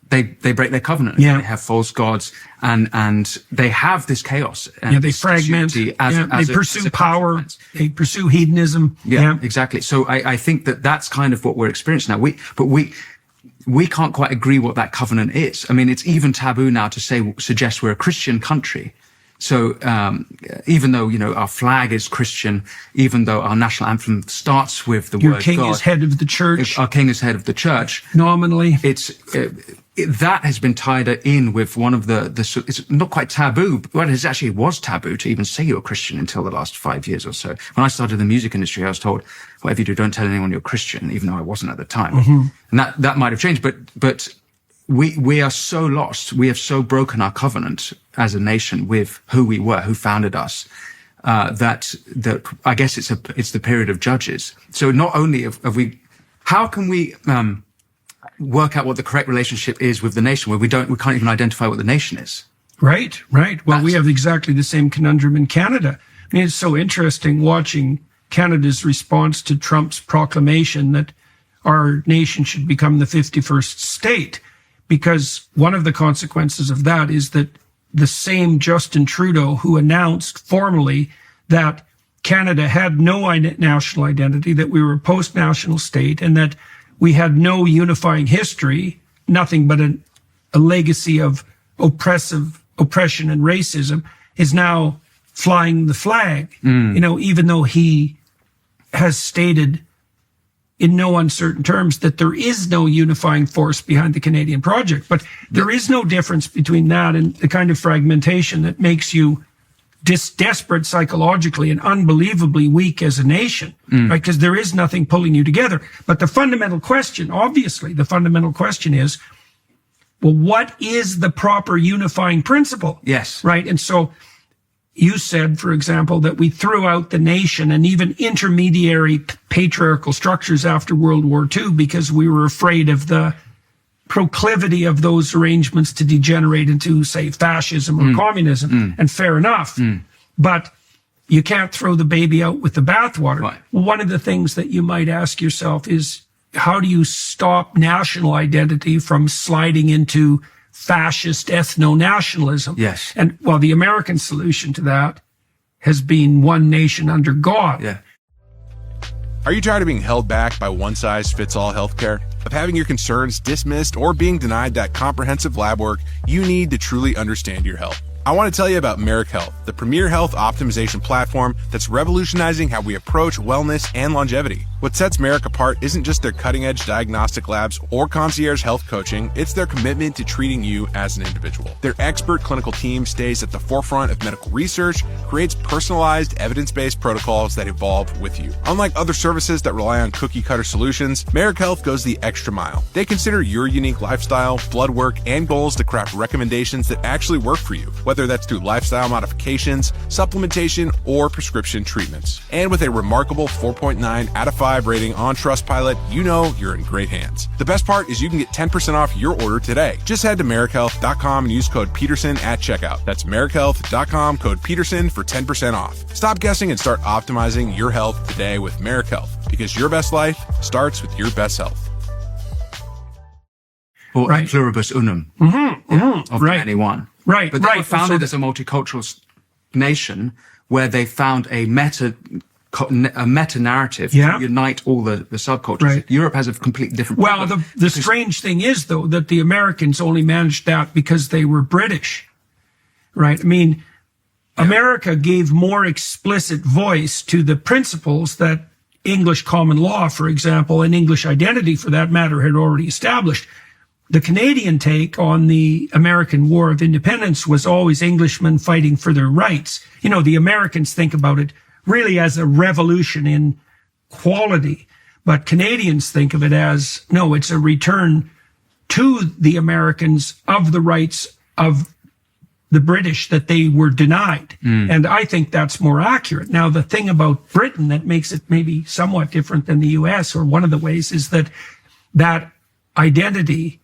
they break their covenant. They have false gods and they have this chaos. And they fragment. They pursue power. They pursue hedonism. Yeah, exactly. So I think that's kind of what we're experiencing now. We can't quite agree what that covenant is. I mean, it's even taboo now to suggest we're a Christian country. So, even though, our flag is Christian, even though our national anthem starts with the word God. Your king is head of the church. Our king is head of the church. Nominally. That has been tied in with one of it's not quite taboo, but it was taboo to even say you're a Christian until the last 5 years or so. When I started the music industry, I was told, whatever you do, don't tell anyone you're Christian, even though I wasn't at the time. And that might have changed, but we are so lost. We have so broken our covenant as a nation with who we were, who founded us, that I guess it's the period of Judges. So not only how can we, work out what the correct relationship is with the nation where we can't even identify what the nation is. Right. Well, we have exactly the same conundrum in Canada. I mean, it's so interesting watching Canada's response to Trump's proclamation that our nation should become the 51st state, because one of the consequences of that is that the same Justin Trudeau who announced formally that Canada had no national identity, that we were a post-national state, and that we had no unifying history, nothing but a legacy of oppression and racism, is now flying the flag. Even though he has stated in no uncertain terms that there is no unifying force behind the Canadian project. But there is no difference between that and the kind of fragmentation that makes you desperate psychologically and unbelievably weak as a nation, right? Because there is nothing pulling you together. But the fundamental question is, well, what is the proper unifying principle? Yes. Right. And so you said, for example, that we threw out the nation and even intermediary patriarchal structures after World War II because we were afraid of the proclivity of those arrangements to degenerate into, say, fascism or communism. And fair enough. But you can't throw the baby out with the bathwater. Right. One of the things that you might ask yourself is, how do you stop national identity from sliding into fascist ethno-nationalism? Yes. And the American solution to that has been one nation under God. Yeah. Are you tired of being held back by one-size-fits-all healthcare? Of having your concerns dismissed or being denied that comprehensive lab work you need to truly understand your health? I want to tell you about Merrick Health, the premier health optimization platform that's revolutionizing how we approach wellness and longevity. What sets Merrick apart isn't just their cutting-edge diagnostic labs or concierge health coaching, it's their commitment to treating you as an individual. Their expert clinical team stays at the forefront of medical research, creates personalized, evidence-based protocols that evolve with you. Unlike other services that rely on cookie-cutter solutions, Merrick Health goes the extra mile. They consider your unique lifestyle, blood work, and goals to craft recommendations that actually work for you, whether that's through lifestyle modifications, supplementation, or prescription treatments. And with a remarkable 4.9 out of 5 rating on Trustpilot, you know you're in great hands. The best part is you can get 10% off your order today. Just head to merrickhealth.com and use code Peterson at checkout. That's merrickhealth.com, code Peterson for 10% off. Stop guessing and start optimizing your health today with Merrick Health, because your best life starts with your best health. Or pluribus unum of anyone. Right. But they were founded as a multicultural nation where they found a meta narrative to unite all the subcultures. Right. Europe has a completely different problem. Well, the strange thing is, though, that the Americans only managed that because they were British, right? I mean, America gave more explicit voice to the principles that English common law, for example, and English identity, for that matter, had already established. The Canadian take on the American War of Independence was always Englishmen fighting for their rights. You know, the Americans think about it really as a revolution in quality, but Canadians think of it as, no, it's a return to the Americans of the rights of the British that they were denied. And I think that's more accurate. Now, the thing about Britain that makes it maybe somewhat different than the US, or one of the ways, is that that identity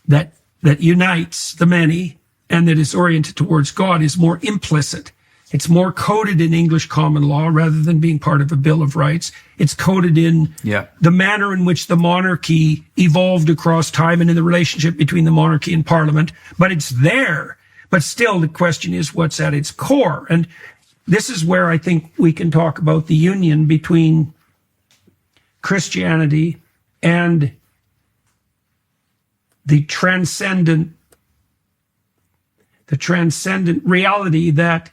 that unites the many and that is oriented towards God is more implicit. It's more coded in English common law rather than being part of a Bill of Rights. It's coded in the manner in which the monarchy evolved across time and in the relationship between the monarchy and Parliament. But it's there. But still, the question is what's at its core. And this is where I think we can talk about the union between Christianity and the transcendent reality that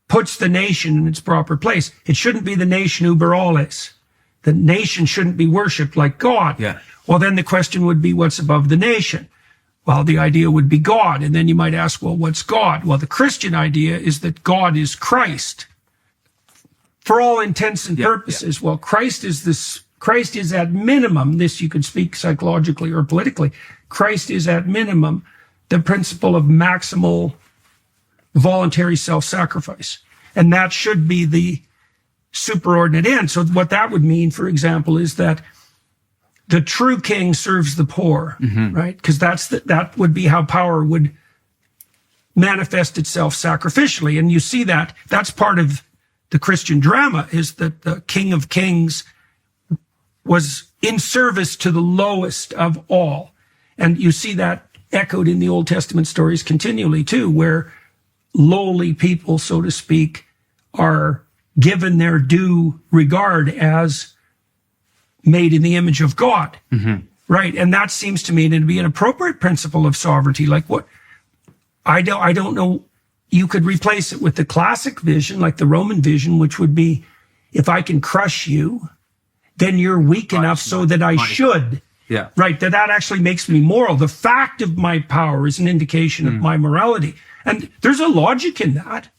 puts the nation in its proper place. It shouldn't be the nation uber alles. The nation shouldn't be worshipped like God. Well, then the question would be, what's above the nation? Well, the idea would be God. And then you might ask, well, what's God? Well, the Christian idea is that God is Christ. For all intents and purposes. Well, Christ is at minimum, this you could speak psychologically or politically, Christ is at minimum the principle of maximal voluntary self-sacrifice. And that should be the superordinate end. So what that would mean, for example, is that the true king serves the poor, right? Because that would be how power would manifest itself sacrificially. And you see that's part of the Christian drama, is that the King of Kings was in service to the lowest of all. And you see that echoed in the Old Testament stories continually too, where lowly people, so to speak, are given their due regard as made in the image of God. Right. And that seems to me to be an appropriate principle of sovereignty. Like what I don't know, you could replace it with the classic vision, like the Roman vision, which would be, if I can crush you, then you're weak enough so that I should. Right. That actually makes me moral. The fact of my power is an indication of my morality. And there's a logic in that,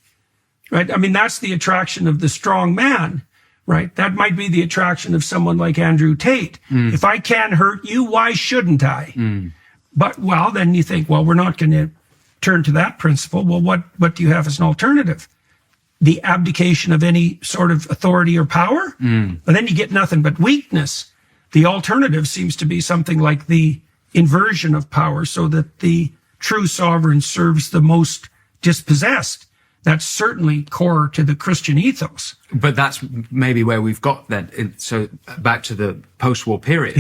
right? I mean, that's the attraction of the strong man, right? That might be the attraction of someone like Andrew Tate. If I can't hurt you, why shouldn't I? But, well, then you think, well, we're not going to turn to that principle. Well, what do you have as an alternative? The abdication of any sort of authority or power? And then you get nothing but weakness. The alternative seems to be something like the inversion of power, so that the true sovereign serves the most dispossessed. That's certainly core to the Christian ethos. But that's maybe where we've got that. So back to the post-war period.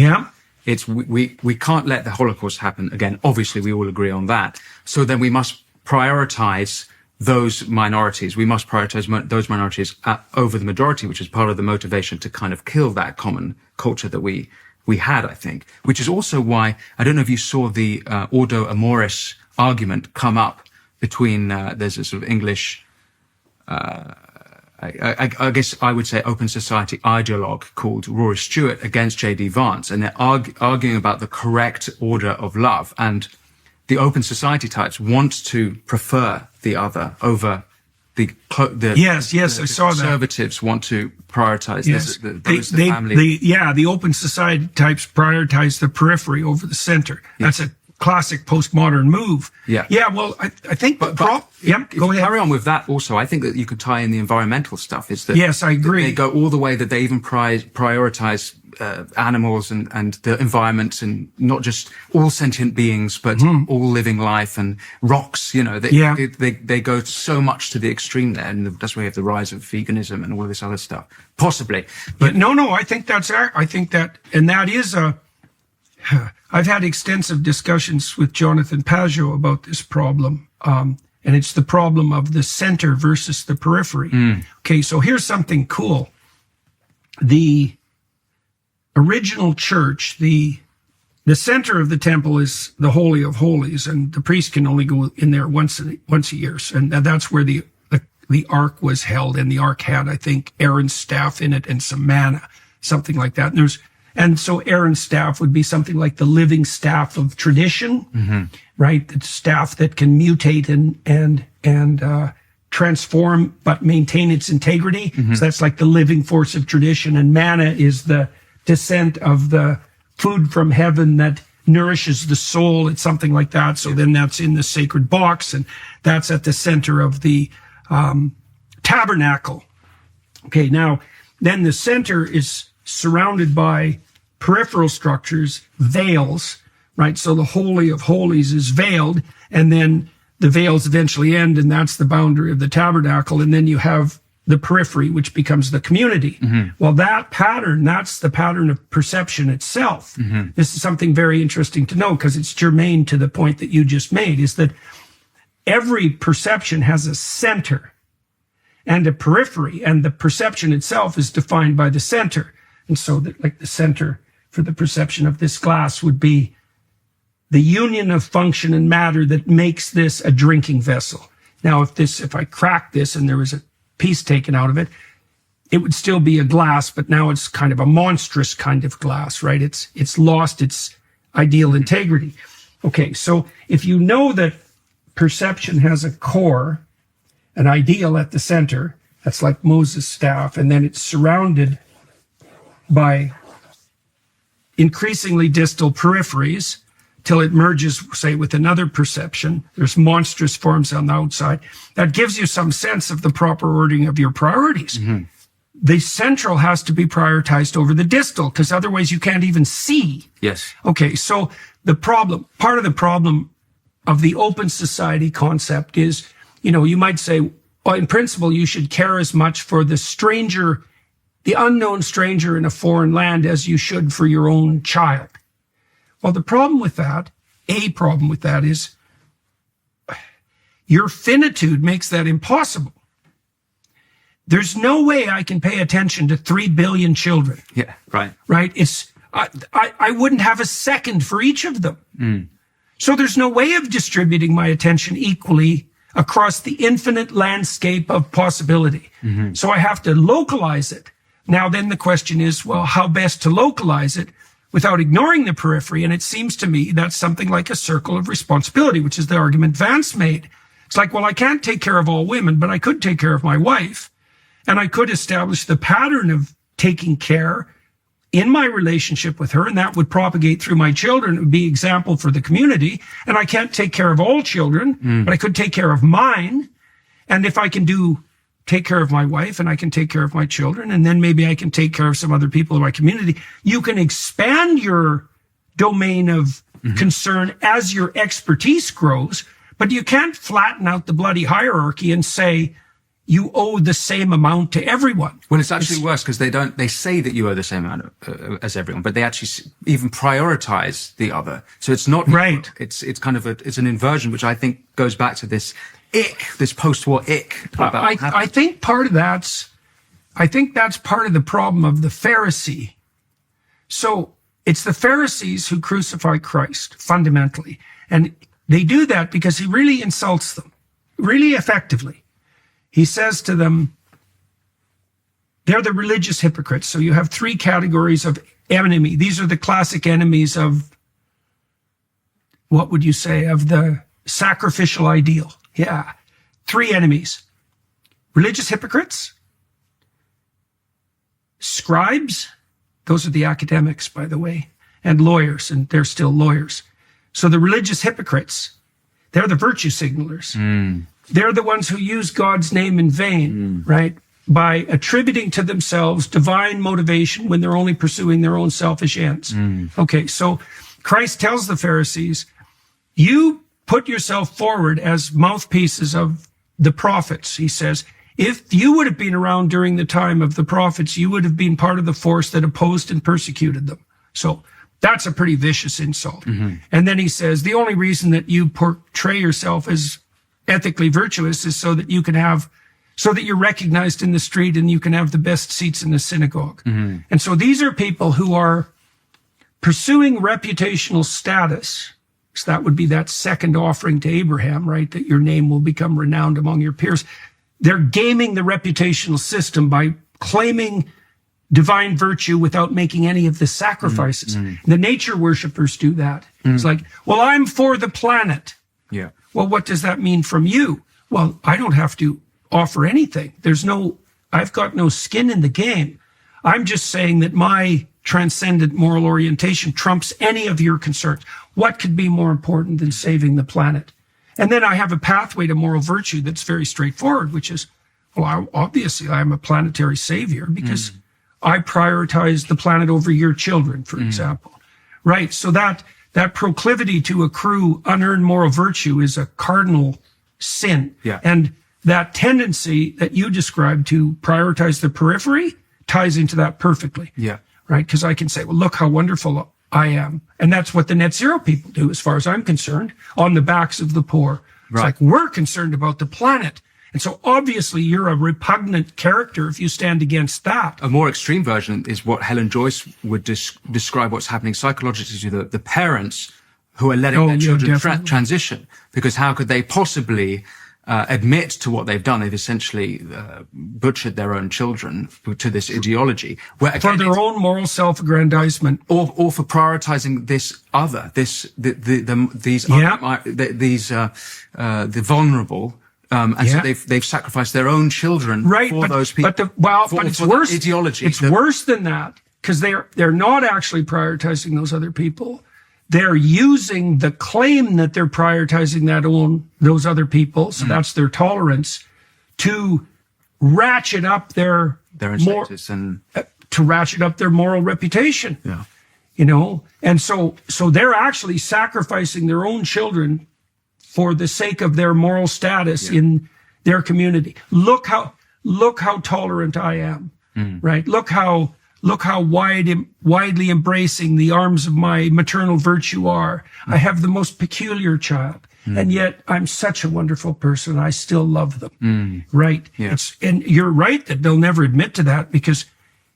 It's we can't let the Holocaust happen again. Obviously, we all agree on that. So then we must prioritize those minorities. We must prioritize those minorities over the majority, which is part of the motivation to kind of kill that common culture that we had, I think, which is also why, I don't know if you saw the Ordo Amoris argument come up between, there's a sort of English, I guess I would say open society ideologue called Rory Stewart against J.D. Vance, and they're arguing about the correct order of love. And the open society types want to prefer the other over the yes, I saw that. Conservatives want to prioritize the family. The open society types prioritize the periphery over the center. That's a classic postmodern move. Well, I think, go ahead. Carry on with that. Also, I think that you could tie in the environmental stuff. Is that yes, I agree. They go all the way that they even prioritize animals and the environment, and not just all sentient beings, but all living life and rocks. You know, they go so much to the extreme there, and that's why you have the rise of veganism and all this other stuff. Possibly, but no, I think that is a. I've had extensive discussions with Jonathan Pajot about this problem, and it's the problem of the center versus the periphery. Okay, so here's something cool. The original church, the the center of the temple is the Holy of Holies, and the priest can only go in there once a year. And that's where the ark was held, and the ark had, I think, Aaron's staff in it and some manna, something like that. And so Aaron's staff would be something like the living staff of tradition, right? The staff that can mutate and transform, but maintain its integrity. So that's like the living force of tradition. And manna is the descent of the food from heaven that nourishes the soul. It's something like that. So then that's in the sacred box, and that's at the center of the tabernacle. Okay, now, then the center is surrounded by peripheral structures, veils, right? So the Holy of Holies is veiled, and then the veils eventually end, and that's the boundary of the tabernacle. And then you have the periphery, which becomes the community. Well, that pattern, that's the pattern of perception itself. This is something very interesting to know, because it's germane to the point that you just made, is that every perception has a center and a periphery, and the perception itself is defined by the center. And so that, like, the center for the perception of this glass would be the union of function and matter that makes this a drinking vessel. Now, if I crack this and there was a piece taken out of it, it would still be a glass, but now it's kind of a monstrous kind of glass, right? It's lost its ideal integrity. Okay, so if you know that perception has a core, an ideal at the center, that's like Moses' staff, and then it's surrounded by increasingly distal peripheries till it merges, say, with another perception. There's monstrous forms on the outside. That gives you some sense of the proper ordering of your priorities. The central has to be prioritized over the distal, because otherwise you can't even see. Yes. Okay, so part of the problem of the open society concept is, you might say, well, in principle, you should care as much for the stranger, the unknown stranger in a foreign land, as you should for your own child. Well, a problem with that is your finitude makes that impossible. There's no way I can pay attention to 3 billion children. Yeah, right. Right? I wouldn't have a second for each of them. So there's no way of distributing my attention equally across the infinite landscape of possibility. So I have to localize it. Now, then the question is, well, how best to localize it without ignoring the periphery? And it seems to me that's something like a circle of responsibility, which is the argument Vance made. It's like, well, I can't take care of all women, but I could take care of my wife. And I could establish the pattern of taking care in my relationship with her, and that would propagate through my children. It would be example for the community. And I can't take care of all children, but I could take care of mine. And if I can take care of my wife, and I can take care of my children, and then maybe I can take care of some other people in my community, you can expand your domain of concern as your expertise grows, but you can't flatten out the bloody hierarchy and say you owe the same amount to everyone. Well, it's actually worse, because they say that you owe the same amount as everyone, but they actually even prioritize the other. So it's not right. It's kind of it's an inversion, which I think goes back to this post-war ick. I think that's part of the problem of the Pharisee. So it's the Pharisees who crucify Christ fundamentally. And they do that because he really insults them, really effectively. He says to them, they're the religious hypocrites. So you have 3 categories of enemy. These are the classic enemies of, what would you say, of the sacrificial ideal. Yeah. 3 enemies: religious hypocrites, scribes, those are the academics, by the way, and lawyers, and they're still lawyers. So the religious hypocrites, they're the virtue signalers. They're the ones who use God's name in vain, right? By attributing to themselves divine motivation when they're only pursuing their own selfish ends. Okay, so Christ tells the Pharisees, you put yourself forward as mouthpieces of the prophets. He says, if you would have been around during the time of the prophets, you would have been part of the force that opposed and persecuted them. So that's a pretty vicious insult. And then he says, the only reason that you portray yourself as ethically virtuous is so that you're recognized in the street and you can have the best seats in the synagogue. And so these are people who are pursuing reputational status, so that would be that second offering to Abraham, right? That your name will become renowned among your peers. They're gaming the reputational system by claiming divine virtue without making any of the sacrifices. The nature worshippers do that. It's like, well, I'm for the planet. Yeah. Well, what does that mean from you? Well, I don't have to offer anything. I've got no skin in the game. I'm just saying that my transcendent moral orientation trumps any of your concerns. What could be more important than saving the planet? And then I have a pathway to moral virtue that's very straightforward, which is, well, obviously I'm a planetary savior because I prioritize the planet over your children, for example. Right. So that proclivity to accrue unearned moral virtue is a cardinal sin. Yeah. And that tendency that you described to prioritize the periphery ties into that perfectly. Yeah. Right. Because I can say, well, look how wonderful I am. And that's what the net zero people do, as far as I'm concerned, on the backs of the poor. It's like, we're concerned about the planet. And so obviously you're a repugnant character if you stand against that. A more extreme version is what Helen Joyce would describe what's happening psychologically to the parents who are letting their children transition. Because how could they possibly admit to what they've done? They've essentially butchered their own children to this ideology. Where, again, for their own moral self-aggrandizement. Or for prioritizing this other, the vulnerable. So they've sacrificed their own children for those people. But it's worse. Ideology. It's worse than that, because they're not actually prioritizing those other people. They're using the claim that they're prioritizing those other people, so that's their tolerance, to ratchet up their status and to ratchet up their moral reputation. Yeah. You know, and so they're actually sacrificing their own children for the sake of their moral status in their community. Look how tolerant I am, right? Look how widely embracing the arms of my maternal virtue are. I have the most peculiar child, and yet I'm such a wonderful person. I still love them, right? Yeah. And you're right that they'll never admit to that, because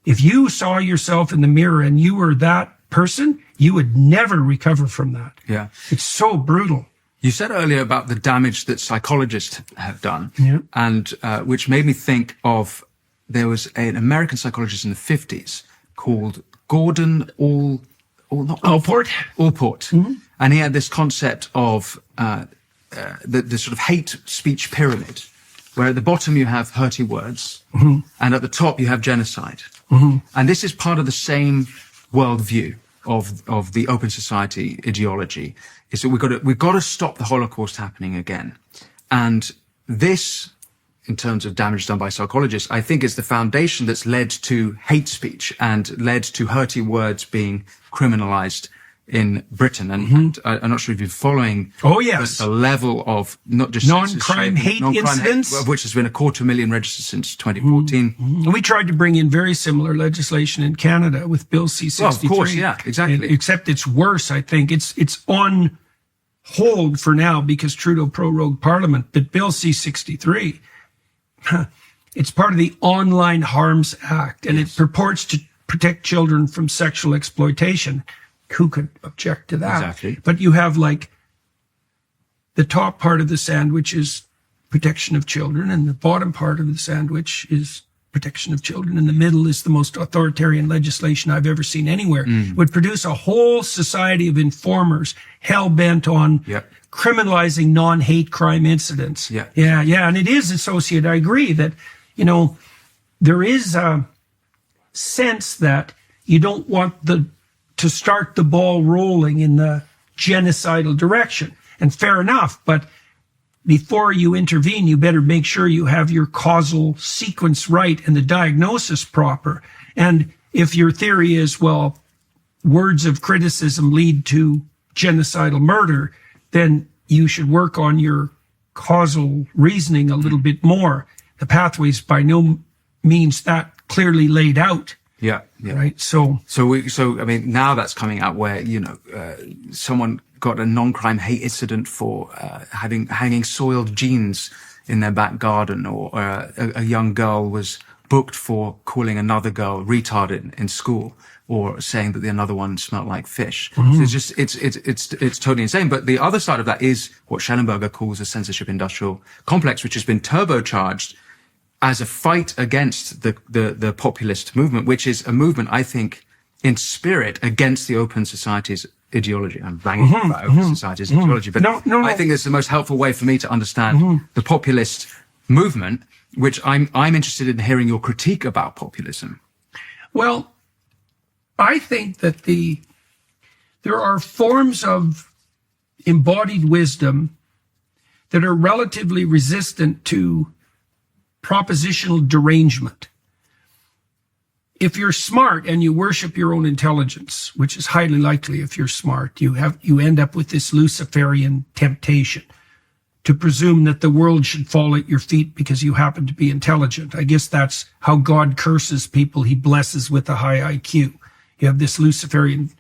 if you saw yourself in the mirror and you were that person, you would never recover from that. Yeah. It's so brutal. You said earlier about the damage that psychologists have done, and which made me think of, there was an American psychologist in the 50s called Gordon Allport. And he had this concept of the sort of hate speech pyramid, where at the bottom you have hurty words, and at the top you have genocide. And this is part of the same worldview of the open society ideology, is that we've got to stop the Holocaust happening again. And this, in terms of damage done by psychologists, I think is the foundation that's led to hate speech and led to hurty words being criminalized in Britain. And I'm not sure if you're following the level of not just non-crime hate incidents, which has been 250,000 registered since 2014. We tried to bring in very similar legislation in Canada with Bill C-63. Well, of course, yeah, exactly. Except it's worse, I think. It's on hold for now because Trudeau prorogued Parliament. But Bill C-63, it's part of the Online Harms Act, and it purports to protect children from sexual exploitation. Who could object to that? Exactly. But you have, like, the top part of the sandwich is protection of children, and the bottom part of the sandwich is protection of children, and the middle is the most authoritarian legislation I've ever seen anywhere. It would produce a whole society of informers hell-bent on criminalizing non-hate crime incidents. Yeah. And it is associated. I agree that, there is a sense that you don't want to start the ball rolling in the genocidal direction. And fair enough, but before you intervene, you better make sure you have your causal sequence right and the diagnosis proper. And if your theory is, well, words of criticism lead to genocidal murder, then you should work on your causal reasoning a little bit more. The pathway's by no means that clearly laid out. Yeah. Right. So I mean, now that's coming out where, someone got a non-crime hate incident for hanging soiled jeans in their back garden, or a young girl was booked for calling another girl retarded in school, or saying that the another one smelled like fish. So it's totally insane. But the other side of that is what Schellenberger calls a censorship industrial complex, which has been turbocharged as a fight against the populist movement, which is a movement, I think, in spirit against the open society's ideology. I'm banging about open society's ideology, but I think it's the most helpful way for me to understand the populist movement, which I'm interested in hearing your critique about populism. Well, I think that there are forms of embodied wisdom that are relatively resistant to propositional derangement. If you're smart and you worship your own intelligence, which is highly likely if you're smart, you end up with this Luciferian temptation to presume that the world should fall at your feet because you happen to be intelligent. I guess that's how God curses people he blesses with a high IQ. You have this Luciferian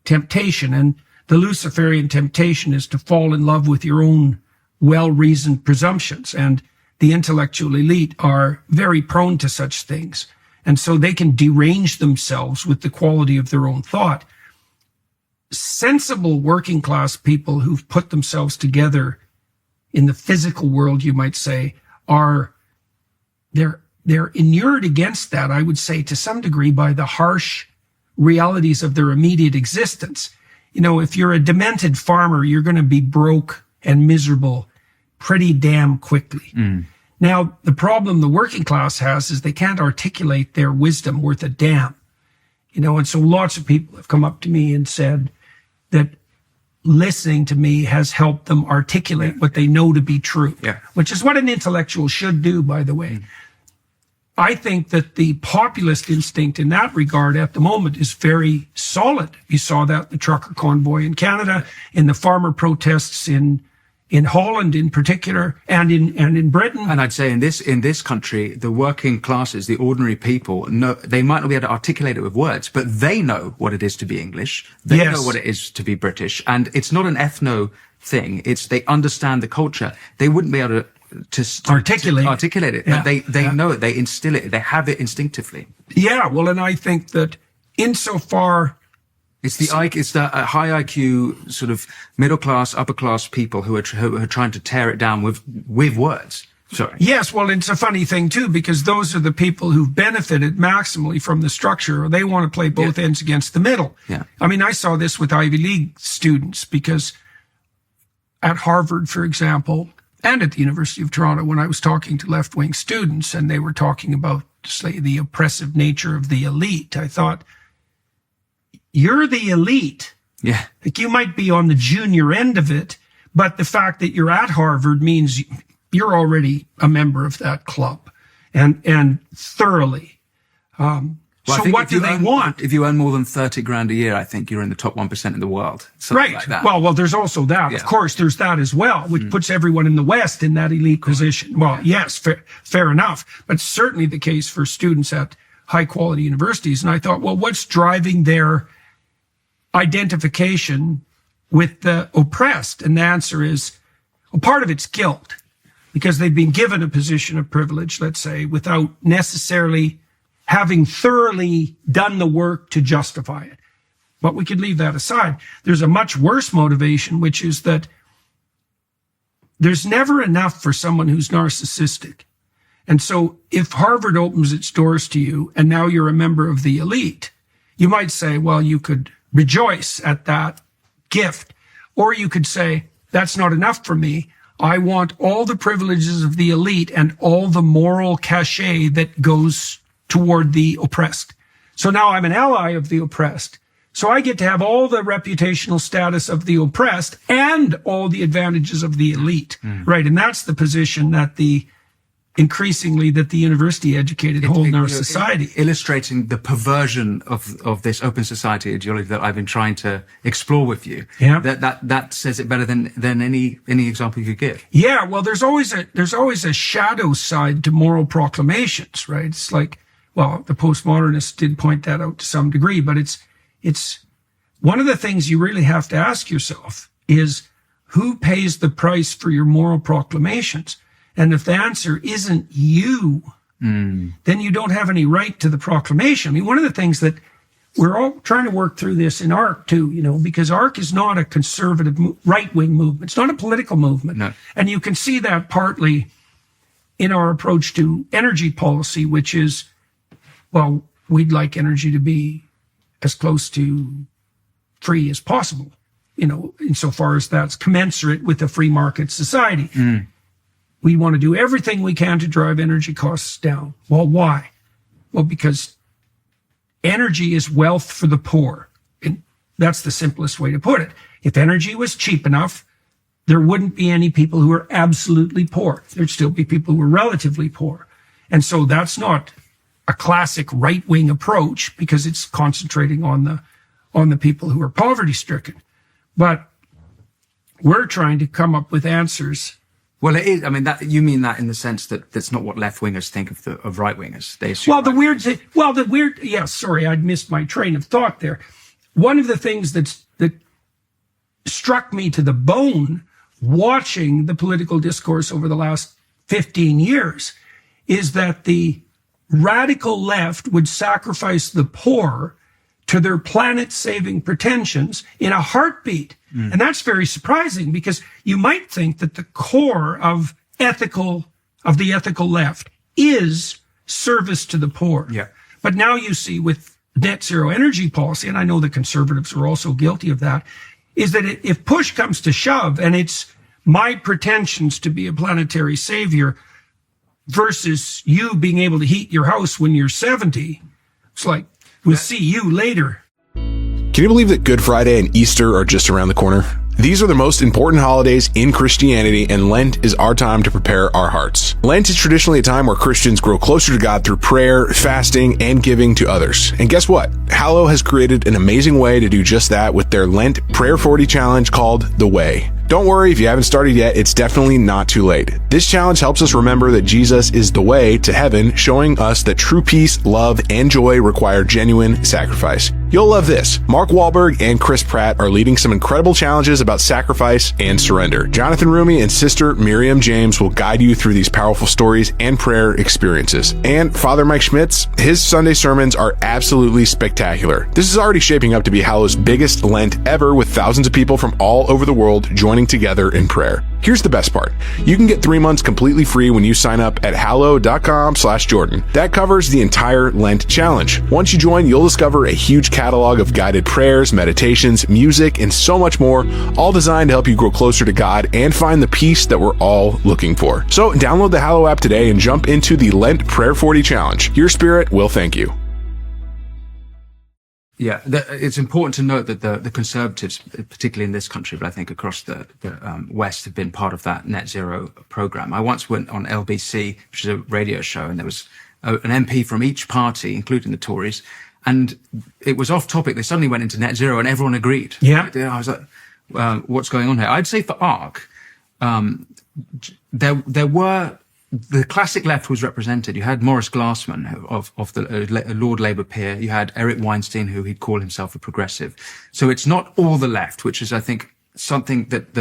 temptation, and the Luciferian temptation is to fall in love with your own well-reasoned presumptions, and the intellectual elite are very prone to such things. And so they can derange themselves with the quality of their own thought. Sensible working class people who've put themselves together in the physical world, you might say, they're inured against that, I would say, to some degree by the harsh realities of their immediate existence. You know, if you're a demented farmer, you're going to be broke and miserable pretty damn quickly. Now, the problem the working class has is they can't articulate their wisdom worth a damn. You know, and so lots of people have come up to me and said that listening to me has helped them articulate what they know to be true, which is what an intellectual should do, by the way. I think that the populist instinct in that regard at the moment is very solid. You saw that in the trucker convoy in Canada, in the farmer protests in Holland in particular, and in Britain. And I'd say in this country, the working classes, the ordinary people, they might not be able to articulate it with words, but they know what it is to be English. They know what it is to be British. And it's not an ethno thing. They understand the culture. They wouldn't be able to articulate it. Yeah. They know it. They instill it. They have it instinctively. Yeah. Well, and I think that insofar, it's the high IQ sort of middle class, upper class people who are trying to tear it down with words. Sorry. Yes. Well, it's a funny thing too, because those are the people who've benefited maximally from the structure. They want to play both ends against the middle. Yeah. I mean, I saw this with Ivy League students, because at Harvard, for example, and at the University of Toronto, when I was talking to left-wing students and they were talking about, say, the oppressive nature of the elite, I thought, you're the elite. Yeah. Like, you might be on the junior end of it, but the fact that you're at Harvard means you're already a member of that club, and thoroughly. So what do they want? If you earn more than 30 grand a year, I think you're in the top 1% in the world. Something like that. Well, there's also that. Yeah. Of course, there's that as well, which puts everyone in the West in that elite position. Well, yes, fair enough. But certainly the case for students at high quality universities. And I thought, well, what's driving their identification with the oppressed? And the answer is, well, part of it's guilt, because they've been given a position of privilege, let's say, without necessarily having thoroughly done the work to justify it. But we could leave that aside. There's a much worse motivation, which is that there's never enough for someone who's narcissistic. And so if Harvard opens its doors to you and now you're a member of the elite, you might say, well, you could rejoice at that gift. Or you could say, that's not enough for me. I want all the privileges of the elite and all the moral cachet that goes toward the oppressed. So now I'm an ally of the oppressed. So I get to have all the reputational status of the oppressed and all the advantages of the elite. Right. And that's the position that the university educated hold in our society. Illustrating the perversion of this open society ideology that I've been trying to explore with you. Yeah. That says it better than any example you could give. Yeah. Well, there's always a shadow side to moral proclamations, right? It's like, well, the postmodernists did point that out to some degree, but it's one of the things you really have to ask yourself is, who pays the price for your moral proclamations? And if the answer isn't you, then you don't have any right to the proclamation. I mean, one of the things that we're all trying to work through this in ARC too, because ARC is not a conservative right-wing movement. It's not a political movement. No. And you can see that partly in our approach to energy policy, which is, well, we'd like energy to be as close to free as possible, insofar as that's commensurate with a free market society. We want to do everything we can to drive energy costs down. Well, why? Well, because energy is wealth for the poor. And that's the simplest way to put it. If energy was cheap enough, there wouldn't be any people who are absolutely poor. There'd still be people who are relatively poor. And so that's not a classic right-wing approach because it's concentrating on the people who are poverty-stricken. But we're trying to come up with answers. Well, it is. I mean, you mean that in the sense that that's not what left-wingers think of right-wingers. They assume Yes, sorry, I'd missed my train of thought there. One of the things that struck me to the bone watching the political discourse over the last 15 years is that the radical left would sacrifice the poor to their planet-saving pretensions in a heartbeat. And that's very surprising because you might think that the core of the ethical left is service to the poor. Yeah. But now you see with net zero energy policy, and I know the conservatives are also guilty of that, is that if push comes to shove and it's my pretensions to be a planetary savior versus you being able to heat your house when you're 70, it's like, we'll see you later. Can you believe that Good Friday and Easter are just around the corner? These are the most important holidays in Christianity, and Lent is our time to prepare our hearts. Lent is traditionally a time where Christians grow closer to God through prayer, fasting, and giving to others. And guess what? Hallow has created an amazing way to do just that with their Lent Prayer 40 challenge called The Way. Don't worry if you haven't started yet, it's definitely not too late. This challenge helps us remember that Jesus is the way to heaven, showing us that true peace, love, and joy require genuine sacrifice. You'll love this. Mark Wahlberg and Chris Pratt are leading some incredible challenges about sacrifice and surrender. Jonathan Rumi and Sister Miriam James will guide you through these powerful stories and prayer experiences. And Father Mike Schmitz, his Sunday sermons are absolutely spectacular. This is already shaping up to be Hallow's biggest Lent ever, with thousands of people from all over the world joining together in prayer. Here's the best part. You can get 3 months completely free when you sign up at hallow.com/Jordan. That covers the entire Lent challenge. Once you join, you'll discover a huge catalog of guided prayers, meditations, music, and so much more, all designed to help you grow closer to God and find the peace that we're all looking for. So download the Hallow app today and jump into the Lent Prayer 40 challenge. Your spirit will thank you. Yeah, it's important to note that the Conservatives, particularly in this country, but I think across the West, have been part of that net zero program. I once went on LBC, which is a radio show, and there was an MP from each party, including the Tories, and it was off topic. They suddenly went into net zero, and everyone agreed. Yeah, I was like, what's going on here? I'd say for ARC, there were. The classic left was represented. You had Maurice Glassman of the Lord Labour peer. You had Eric Weinstein, who he'd call himself a progressive. So it's not all the left, which is, I think, something that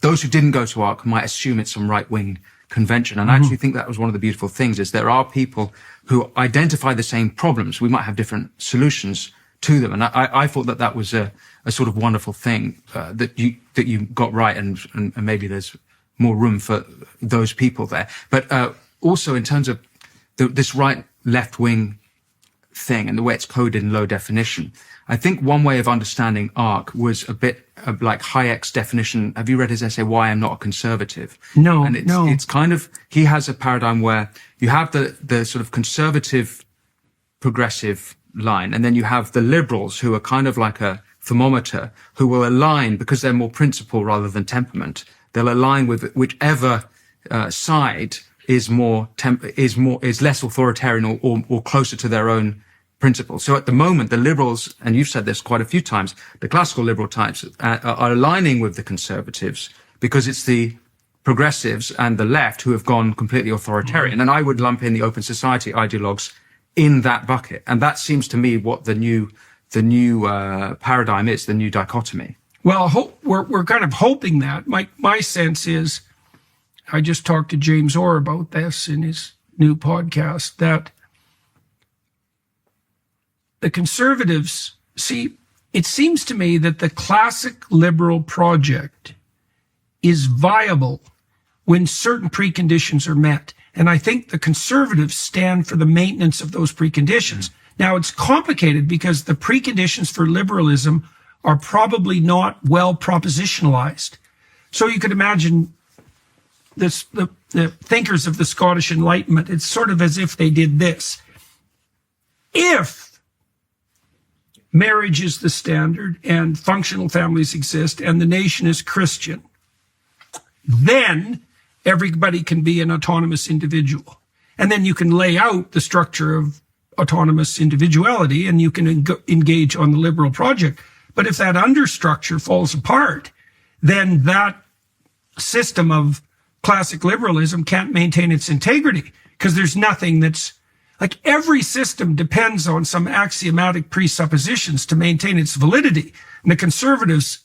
those who didn't go to ARC might assume it's some right-wing convention. And I actually think that was one of the beautiful things, is there are people who identify the same problems. We might have different solutions to them. And I thought that was a sort of wonderful thing that you got right, and maybe there's more room for those people there. But also in terms of this right-left wing thing and the way it's coded in low definition, I think one way of understanding ARC was a bit like Hayek's definition. Have you read his essay, Why I'm Not a Conservative? No, and it's kind of, he has a paradigm where you have the sort of conservative, progressive line, and then you have the liberals who are kind of like a thermometer, who will align because they're more principle rather than temperament. They'll align with whichever side is less authoritarian or closer to their own principles. So at the moment, the liberals, and you've said this quite a few times, the classical liberal types are aligning with the conservatives because it's the progressives and the left who have gone completely authoritarian. And I would lump in the open society ideologues in that bucket. And that seems to me what the new paradigm is, the new dichotomy. Well, we're kind of hoping that. My sense is, I just talked to James Orr about this in his new podcast, that the conservatives, see, it seems to me that the classic liberal project is viable when certain preconditions are met. And I think the conservatives stand for the maintenance of those preconditions. Now, it's complicated because the preconditions for liberalism are probably not well propositionalized. So you could imagine this, the thinkers of the Scottish Enlightenment, it's sort of as if they did this. If marriage is the standard and functional families exist and the nation is Christian, then everybody can be an autonomous individual. And then you can lay out the structure of autonomous individuality and you can engage on the liberal project. But if that understructure falls apart, then that system of classic liberalism can't maintain its integrity, because there's nothing that's like, every system depends on some axiomatic presuppositions to maintain its validity. And the conservatives,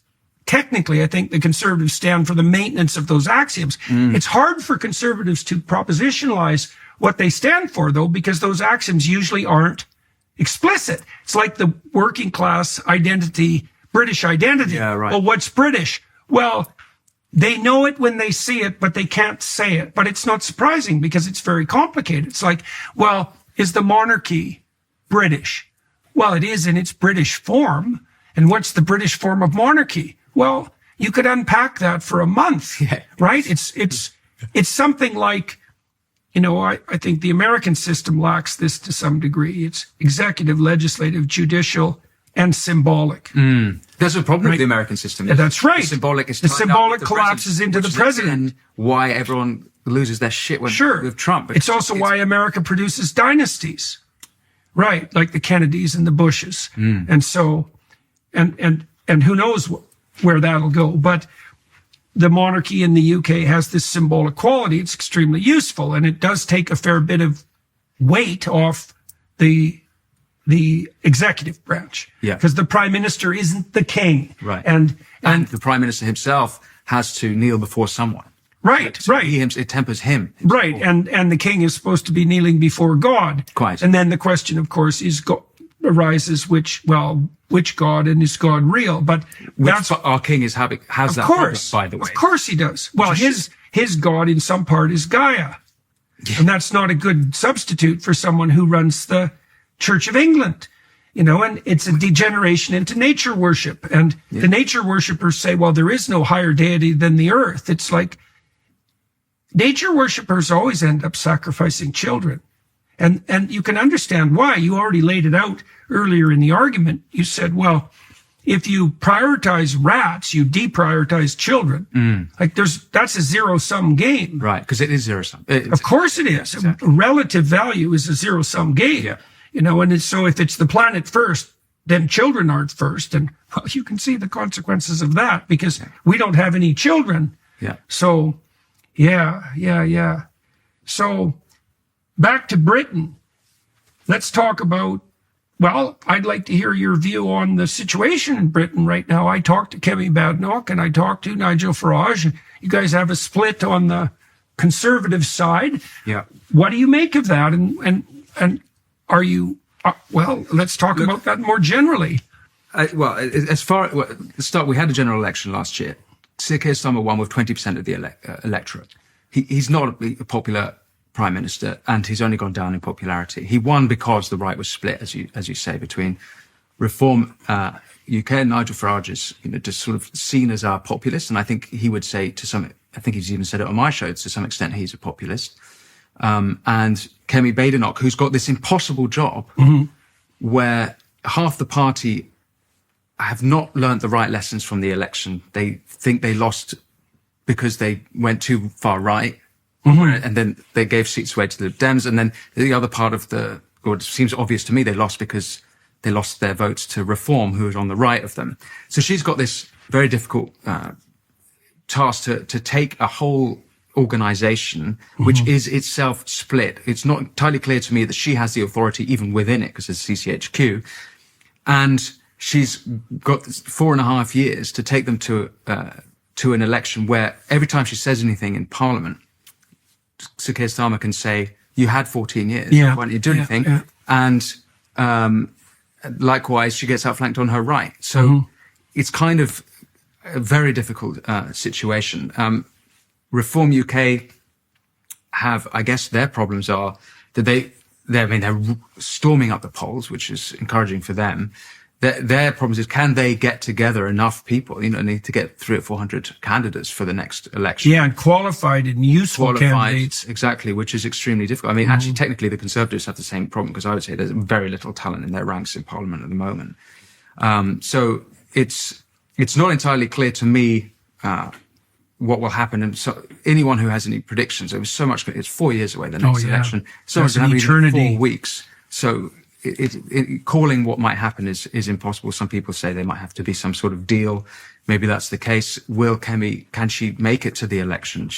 technically, I think the conservatives stand for the maintenance of those axioms. It's hard for conservatives to propositionalize what they stand for, though, because those axioms usually aren't explicit. It's like the working class identity, British identity. Yeah, right. Well, what's British? Well, they know it when they see it, but they can't say it. But it's not surprising because it's very complicated. It's like, well, is the monarchy British? Well, it is in its British form. And what's the British form of monarchy? Well, you could unpack that for a month, right? It's something like, you know, I think the American system lacks this to some degree. It's executive, legislative, judicial, and symbolic. There's a problem with the American system. That's right. The symbolic is the tied up symbolic with the collapses into the president. And why everyone loses their shit with Trump. It's also why America produces dynasties, right? Like the Kennedys and the Bushes. And so, and who knows where that'll go. But the monarchy in the UK has this symbolic quality. It's extremely useful, and it does take a fair bit of weight off the executive branch. Because the prime minister isn't the king. Right. And the prime minister himself has to kneel before someone. Right. It tempers him. Right. And the king is supposed to be kneeling before God. Quite. And then the question, of course, arises which God, and is God real? But that's our king has that problem, by the way. Of course he does. Well, his God in some part is Gaia. And that's not a good substitute for someone who runs the Church of England. You know, and it's a degeneration into nature worship. And the nature worshipers say, well, there is no higher deity than the earth. It's like nature worshipers always end up sacrificing children. And you can understand why. You already laid it out earlier in the argument. You said, well, if you prioritize rats, you deprioritize children. Like that's a zero-sum game. Right, because it is zero-sum. Of course it is. Exactly. Relative value is a zero-sum game. Yeah. You know, and so if it's the planet first, then children aren't first. And well, you can see the consequences of that because we don't have any children. Yeah. So, yeah. So back to Britain. Let's talk about, well, I'd like to hear your view on the situation in Britain right now. I talked to Kemi Badenoch and I talked to Nigel Farage. You guys have a split on the conservative side. Yeah. What do you make of that? And are you, well, let's talk about that more generally. The start, we had a general election last year. Sir Keir Starmer won with 20% of the electorate. He's not a popular prime minister, and he's only gone down in popularity. He won because the right was split, as you say, between Reform UK and Nigel Farage is, just sort of seen as our populist, and I think he would say I think he's even said it on my show, to some extent he's a populist. And Kemi Badenoch, who's got this impossible job where half the party have not learnt the right lessons from the election. They think they lost because they went too far right. And then they gave seats away to the Dems. And then the other part of it seems obvious to me, they lost because they lost their votes to Reform, who was on the right of them. So she's got this very difficult task to take a whole organization, which is itself split. It's not entirely clear to me that she has the authority even within it, because it's CCHQ. And she's got 4.5 years to take them to an election where every time she says anything in Parliament, Sir Keir Starmer can say, you had 14 years. Yeah. Why don't you do anything? Yeah. And likewise, she gets outflanked on her right. So it's kind of a very difficult situation. Reform UK have, I guess, their problems are that they're storming up the polls, which is encouraging for them. Their problems is, can they get together enough people? Need to get 300 or 400 candidates for the next election. Yeah, and qualified and useful candidates. Exactly, which is extremely difficult. I mean, actually, technically, the Conservatives have the same problem, because I would say there's very little talent in their ranks in Parliament at the moment. So it's not entirely clear to me what will happen. And so anyone who has any predictions, it's 4 years away, the next election. So it's going to be 4 weeks. So calling what might happen is impossible. Some people say there might have to be some sort of deal. Maybe that's the case. Can she make it to the election?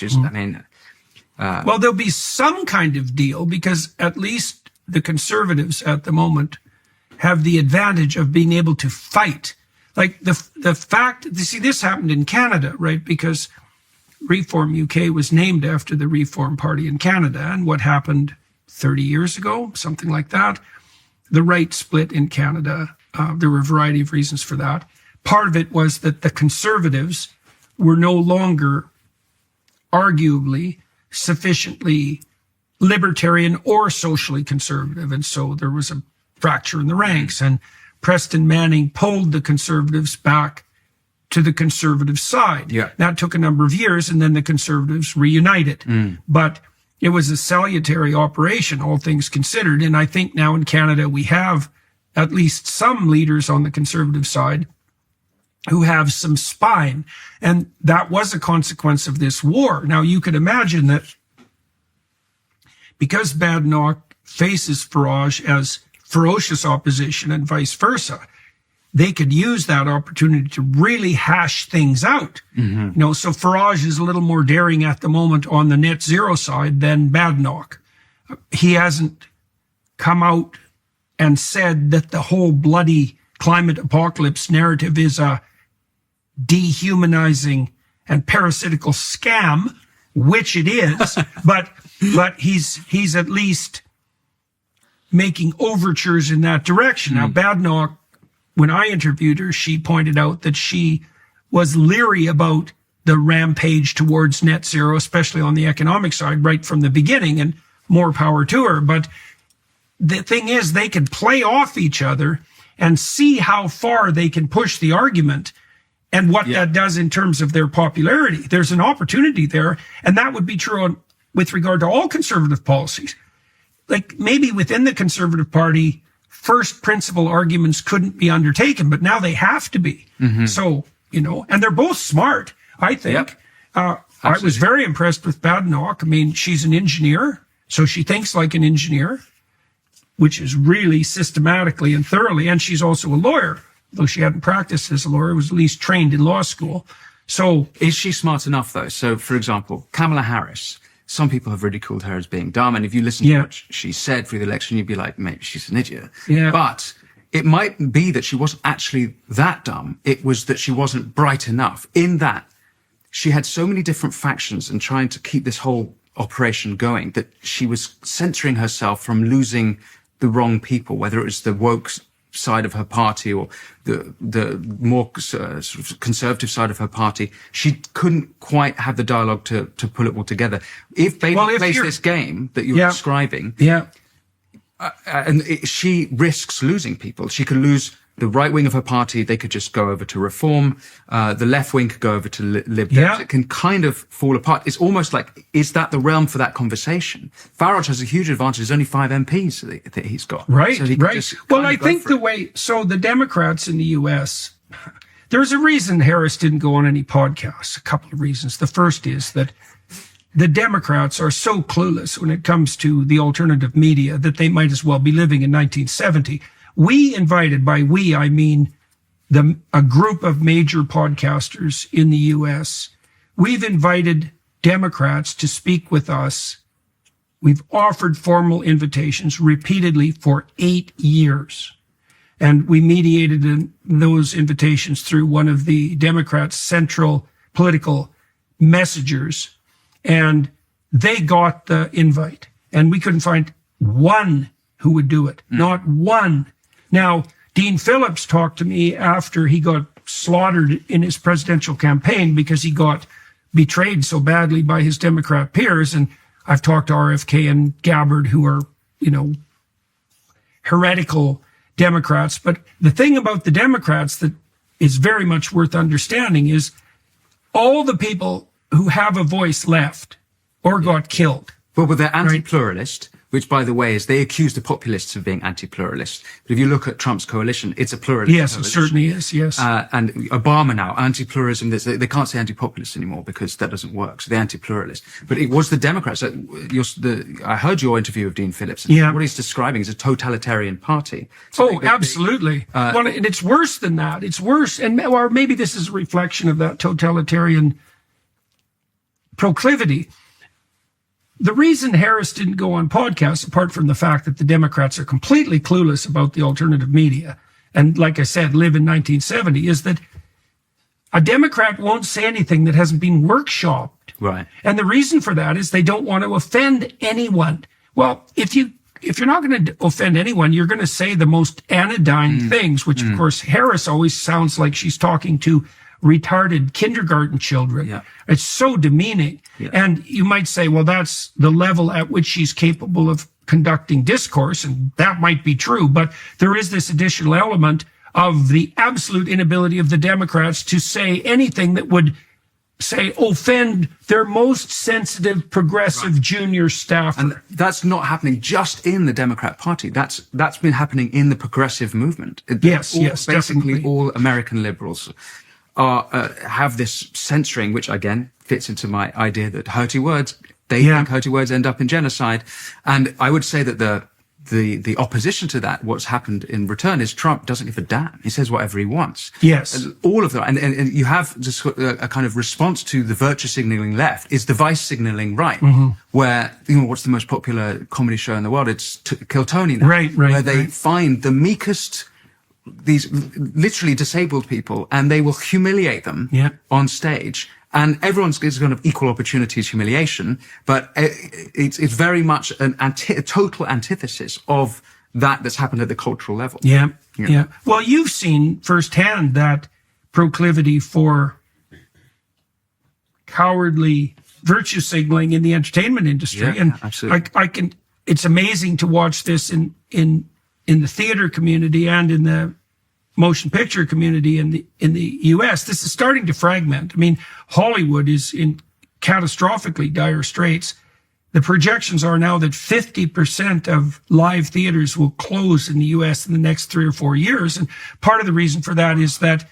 Well, there'll be some kind of deal, because at least the Conservatives at the moment have the advantage of being able to fight. Like the fact, you see, this happened in Canada, right? Because Reform UK was named after the Reform Party in Canada. And what happened 30 years ago, something like that, the right split in Canada. There were a variety of reasons for that. Part of it was that the Conservatives were no longer arguably sufficiently libertarian or socially conservative. And so there was a fracture in the ranks, and Preston Manning pulled the Conservatives back to the Conservative side. Yeah. That took a number of years, and then the Conservatives reunited. But it was a salutary operation, all things considered. And I think now in Canada, we have at least some leaders on the Conservative side who have some spine. And that was a consequence of this war. Now, you could imagine that because Badenoch faces Farage as ferocious opposition and vice versa, they could use that opportunity to really hash things out. So Farage is a little more daring at the moment on the net zero side than Badenoch. He hasn't come out and said that the whole bloody climate apocalypse narrative is a dehumanizing and parasitical scam, which it is, but he's at least making overtures in that direction. Now, Badenoch, when I interviewed her, she pointed out that she was leery about the rampage towards net zero, especially on the economic side, right from the beginning, and more power to her. But the thing is, they can play off each other and see how far they can push the argument and what that does in terms of their popularity. There's an opportunity there, and that would be true with regard to all conservative policies. Like maybe within the Conservative Party, first principle arguments couldn't be undertaken, but now they have to be. So, and they're both smart, I think. I was very impressed with Badenoch. I mean, she's an engineer, so she thinks like an engineer, which is really systematically and thoroughly. And she's also a lawyer, though she hadn't practiced as a lawyer, was at least trained in law school. So is she smart enough, though? So, for example, Kamala Harris, some people have ridiculed her as being dumb. And if you listen to what she said through the election, you'd be like, maybe she's an idiot. But it might be that she wasn't actually that dumb. It was that she wasn't bright enough, in that she had so many different factions and trying to keep this whole operation going that she was censoring herself from losing the wrong people, whether it was the woke side of her party or the more sort of conservative side of her party. She couldn't quite have the dialogue to pull it all together. If Bader plays this game that you're describing, she risks losing people. She could lose the right wing of her party. They could just go over to Reform. The left wing could go over to Lib Dems. It can kind of fall apart. It's almost like, is that the realm for that conversation? Farage has a huge advantage. There's only 5 MPs that he's got. Right, so right. Well, I think the Democrats in the U.S., there's a reason Harris didn't go on any podcasts, a couple of reasons. The first is that the Democrats are so clueless when it comes to the alternative media that they might as well be living in 1970. We invited, by we, I mean a group of major podcasters in the U.S. We've invited Democrats to speak with us. We've offered formal invitations repeatedly for 8 years. And we mediated those invitations through one of the Democrats' central political messengers. And they got the invite. and we couldn't find one who would do it. Not one. Now, Dean Phillips talked to me after he got slaughtered in his presidential campaign because he got betrayed so badly by his Democrat peers. And I've talked to RFK and Gabbard, who are, heretical Democrats. But the thing about the Democrats that is very much worth understanding is all the people who have a voice left or got killed. Well, they're anti-pluralist, which, by the way, is they accuse the populists of being anti-pluralist. But if you look at Trump's coalition, it's a pluralist Yes, coalition. it certainly is, yes. And Obama now, anti-pluralism, they can't say anti-populist anymore because that doesn't work. So they're anti-pluralist. But it was the Democrats. I heard your interview of Dean Phillips. And Yeah. what he's describing is a totalitarian party. Absolutely. Well, and it's worse than that. It's worse. Or maybe this is a reflection of that totalitarian proclivity. The reason Harris didn't go on podcasts, apart from the fact that the Democrats are completely clueless about the alternative media, and like I said, live in 1970, is that a Democrat won't say anything that hasn't been workshopped. Right. And the reason for that is they don't want to offend anyone. Well, if you're not going to offend anyone, you're going to say the most anodyne things, which of course Harris always sounds like she's talking to retarded kindergarten children. Yeah. It's so demeaning. Yeah. And you might say, well, that's the level at which she's capable of conducting discourse, and that might be true, but there is this additional element of the absolute inability of the Democrats to say anything that would offend their most sensitive, progressive junior staffer. And that's not happening just in the Democrat Party. That's been happening in the progressive movement. Yes, Basically, definitely. all American liberals have this censoring, which again fits into my idea that hurty words, think hurty words end up in genocide. And I would say that the opposition to that, what's happened in return, is Trump doesn't give a damn. He says whatever he wants. Yes. All of that. And you have just a kind of response to the virtue signaling left is the vice signaling right, where, what's the most popular comedy show in the world? It's Kill Tony now. Right, where they find the meekest, these literally disabled people, and they will humiliate them on stage. And everyone's is kind of equal opportunities humiliation, but it's very much a total antithesis of that's happened at the cultural level. Yeah. Well, you've seen firsthand that proclivity for cowardly virtue signaling in the entertainment industry. Yeah, and absolutely. It's amazing to watch this in the theater community and in the motion picture community in the US. This is starting to fragment. I mean, Hollywood is in catastrophically dire straits. The projections are now that 50% of live theaters will close in the US in the next 3 or 4 years. And part of the reason for that is that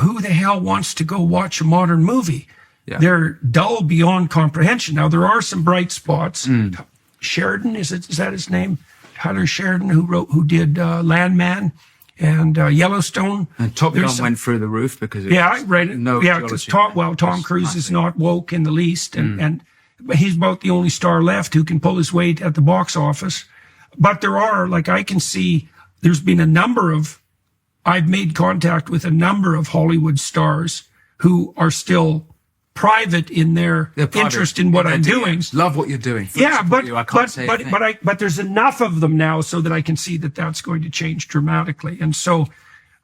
who the hell wants to go watch a modern movie? Yeah. They're dull beyond comprehension. Now, there are some bright spots. Sheridan, is that his name? Tyler Sheridan, who did Landman and Yellowstone. And Top Gun went through the roof because I read it. Because Tom Cruise is not woke in the least, and he's about the only star left who can pull his weight at the box office. But there are, I can see, there's been I've made contact with a number of Hollywood stars who are still private in their interest in what I'm doing. Love what you're doing. But there's enough of them now so that I can see that that's going to change dramatically. And so,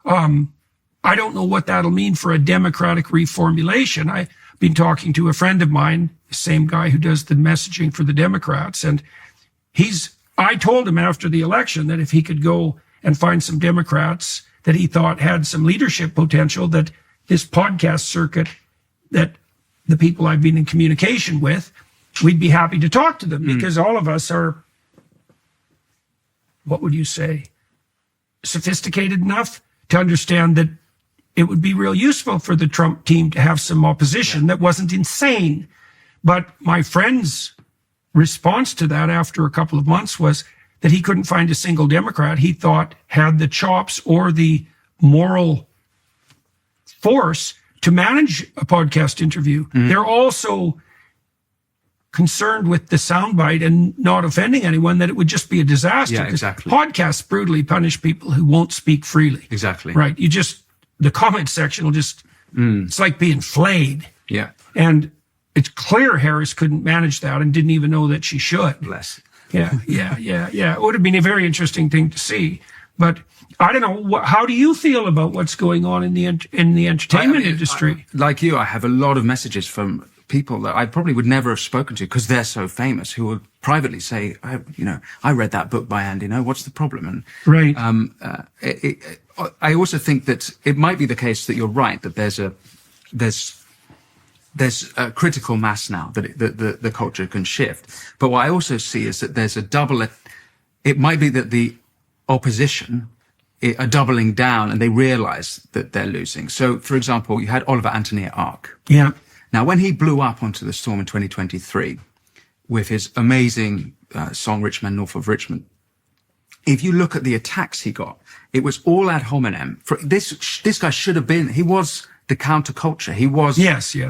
I don't know what that'll mean for a democratic reformulation. I've been talking to a friend of mine, the same guy who does the messaging for the Democrats. And I told him after the election that if he could go and find some Democrats that he thought had some leadership potential, that this podcast circuit, that the people I've been in communication with, we'd be happy to talk to them because all of us are, what would you say, sophisticated enough to understand that it would be real useful for the Trump team to have some opposition that wasn't insane. But my friend's response to that after a couple of months was that he couldn't find a single Democrat he thought had the chops or the moral force to manage a podcast interview. They're also concerned with the soundbite and not offending anyone, that it would just be a disaster. Yeah, exactly. Podcasts brutally punish people who won't speak freely. Exactly. Right. The comment section will just, it's like being flayed. Yeah. And it's clear Harris couldn't manage that and didn't even know that she should. Bless. Yeah. It would have been a very interesting thing to see. But I don't know. How do you feel about what's going on in the entertainment industry? Like you, I have a lot of messages from people that I probably would never have spoken to because they're so famous, who would privately say, I read that book by Andy. No, what's the problem? And right. I also think that it might be the case that you're right, that there's a critical mass now that the culture can shift. But what I also see is that there's a double. It might be that the opposition are doubling down and they realize that they're losing. So, for example, you had Oliver Anthony at ARC. Yeah. Now, when he blew up onto the storm in 2023 with his amazing song Rich Man North of Richmond, if you look at the attacks he got, it was all ad hominem. This guy should have been, he was the counterculture. He was. Yes. He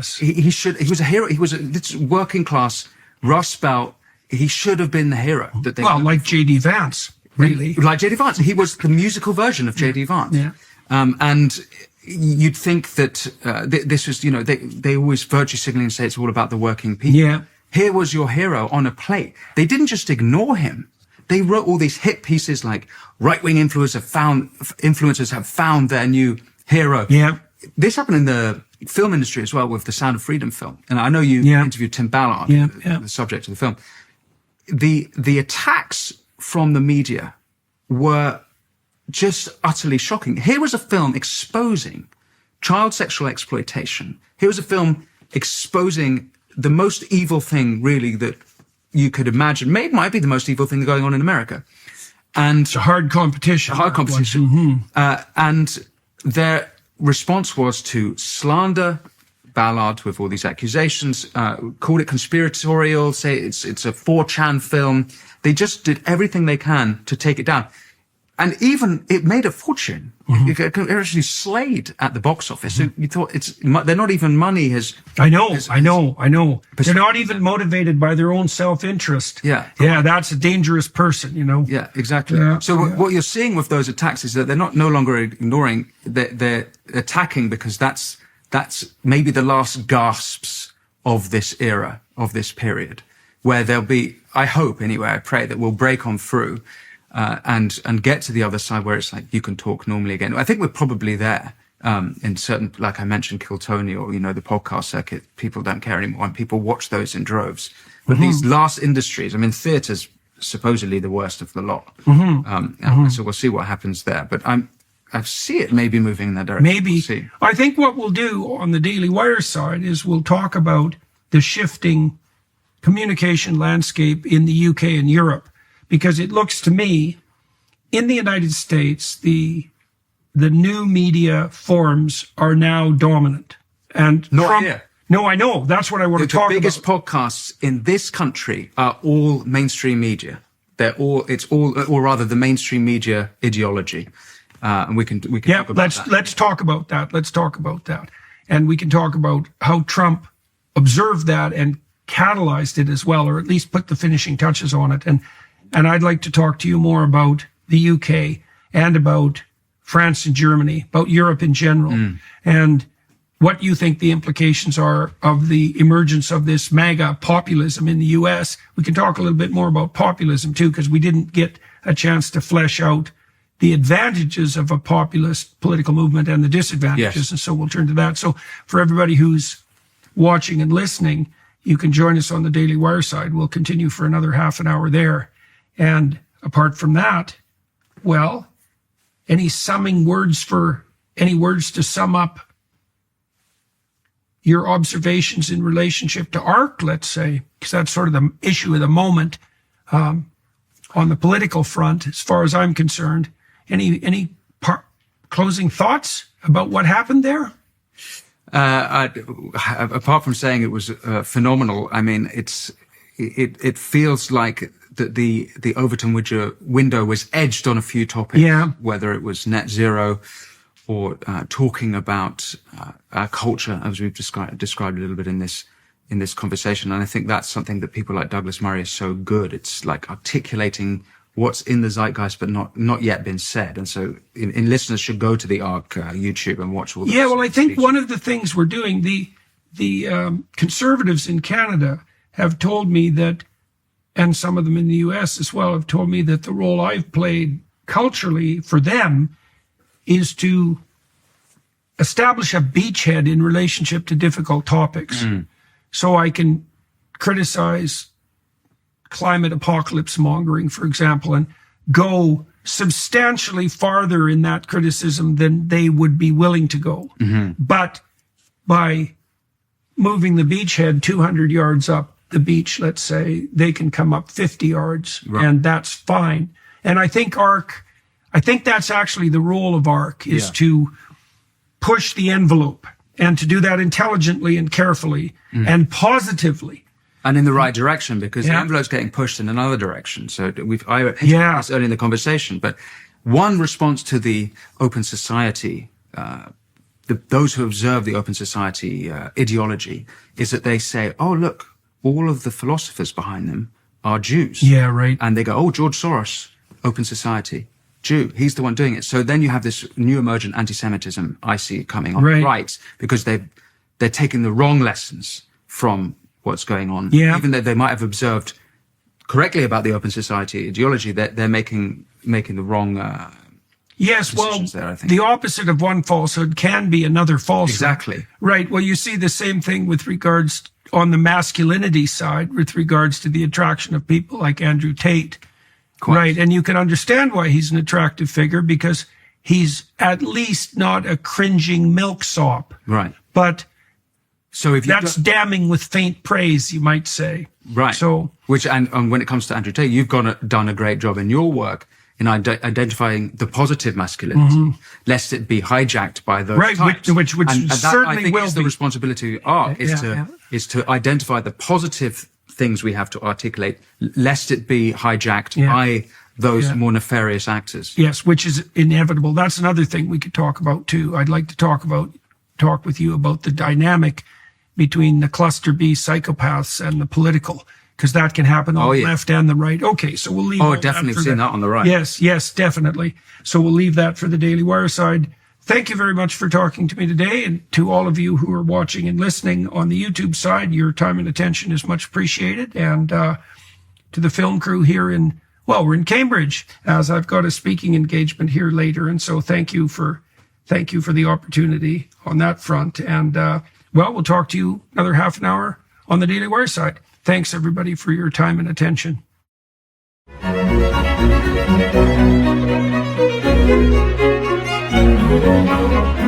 was a hero. He was this working class, Rust Belt. He should have been the hero. Like J.D. Vance, really. Like J.D. Vance. He was the musical version of J.D. Vance. Yeah. And you'd think that this was, they always virtue signaling and say it's all about the working people. Yeah. Here was your hero on a plate. They didn't just ignore him. They wrote all these hit pieces like right-wing influencers have found their new hero. Yeah. This happened in the film industry as well with the Sound of Freedom film. And I know you interviewed Tim Ballard, the subject of the film. The attacks from the media were just utterly shocking. Here was a film exposing child sexual exploitation. Here was a film exposing the most evil thing, really, that you could imagine. Maybe it might be the most evil thing going on in America. And it's a hard competition. And their response was to slander Ballard with all these accusations, called it conspiratorial, say it's a 4chan film. They just did everything they can to take it down. And even it made a fortune. It actually slayed at the box office. So you thought they're not even money has. I know. They're not even motivated by their own self-interest. Yeah. Yeah. That's a dangerous person, Yeah, exactly. Yeah. So what you're seeing with those attacks is that they're no longer ignoring, they're attacking because that's maybe the last gasps of this era, of this period, where there'll be, I hope anyway, I pray that we'll break on through. And get to the other side where it's like you can talk normally again. I think we're probably there in certain, like I mentioned, Kiltony or the podcast circuit. People don't care anymore, and people watch those in droves. But these last industries, theatre's supposedly the worst of the lot. So we'll see what happens there. But I see it maybe moving in that direction. Maybe. We'll see. I think what we'll do on the Daily Wire side is we'll talk about the shifting communication landscape in the UK and Europe. Because it looks to me, in the United States, the new media forms are now dominant. And not here. No, I know. That's what I want to talk about. The biggest podcasts in this country are all mainstream media. Or rather the mainstream media ideology. And we can talk about that. Let's talk about that. Let's talk about that. And we can talk about how Trump observed that and catalyzed it as well, or at least put the finishing touches on it. And I'd like to talk to you more about the UK and about France and Germany, about Europe in general, and what you think the implications are of the emergence of this MAGA populism in the US. We can talk a little bit more about populism too, because we didn't get a chance to flesh out the advantages of a populist political movement and the disadvantages. Yes. And so we'll turn to that. So for everybody who's watching and listening, you can join us on the Daily Wire side. We'll continue for another half an hour there. And apart from that, well, any words to sum up your observations in relationship to ARC, let's say, because that's sort of the issue of the moment on the political front, as far as I'm concerned. Any closing thoughts about what happened there? Apart from saying it was phenomenal, it feels like that the Overton window was edged on a few topics, whether it was net zero or talking about our culture, as we've described a little bit in this conversation. And I think that's something that people like Douglas Murray are so good. It's like articulating what's in the zeitgeist but not yet been said. And so listeners should go to the ARC YouTube and watch all the I think one of the things we're doing, conservatives in Canada have told me that, and some of them in the US as well, have told me that the role I've played culturally for them is to establish a beachhead in relationship to difficult topics. So I can criticize climate apocalypse mongering, for example, and go substantially farther in that criticism than they would be willing to go. But by moving the beachhead 200 yards up the beach, let's say, they can come up 50 yards, and that's fine. And I think that's actually the role of ARC, is to push the envelope, and to do that intelligently and carefully and positively. And in the right direction, because the envelope's getting pushed in another direction. So I hinted this early in the conversation, but one response to the open society, those who observe the open society ideology, is that they say, oh, look, all of the philosophers behind them are Jews. Yeah, right. And they go, oh, George Soros, open society, Jew, he's the one doing it. So then you have this new emergent anti-Semitism I see coming on the right, because they're taking the wrong lessons from what's going on. Even though they might have observed correctly about the open society ideology, they're making the wrong decisions there, I think. The opposite of one falsehood can be another falsehood. Exactly. Right. Well, you see the same thing with regards on the masculinity side, with regards to the attraction of people like Andrew Tate. Right. And you can understand why he's an attractive figure, because he's at least not a cringing milksop. Right. But so if that's damning with faint praise, you might say. Right. So, and when it comes to Andrew Tate, you've done a great job in your work in identifying the positive masculinity, lest it be hijacked by those types. Which and certainly I think will is be. The responsibility of ARC is to identify the positive things we have to articulate, lest it be hijacked by those more nefarious actors. Yes, which is inevitable. That's another thing we could talk about too. I'd like to talk with you about the dynamic between the cluster B psychopaths and the political, because that can happen on the left and the right. Okay, so we'll leave. Oh, definitely seen that on the right. Yes, definitely. So we'll leave that for the Daily Wire side. Thank you very much for talking to me today, and to all of you who are watching and listening on the YouTube side, your time and attention is much appreciated. And to the film crew here we're in Cambridge, as I've got a speaking engagement here later, and so thank you for the opportunity on that front. And we'll talk to you another half an hour on the Daily Wire side. Thanks everybody for your time and attention. Thank you.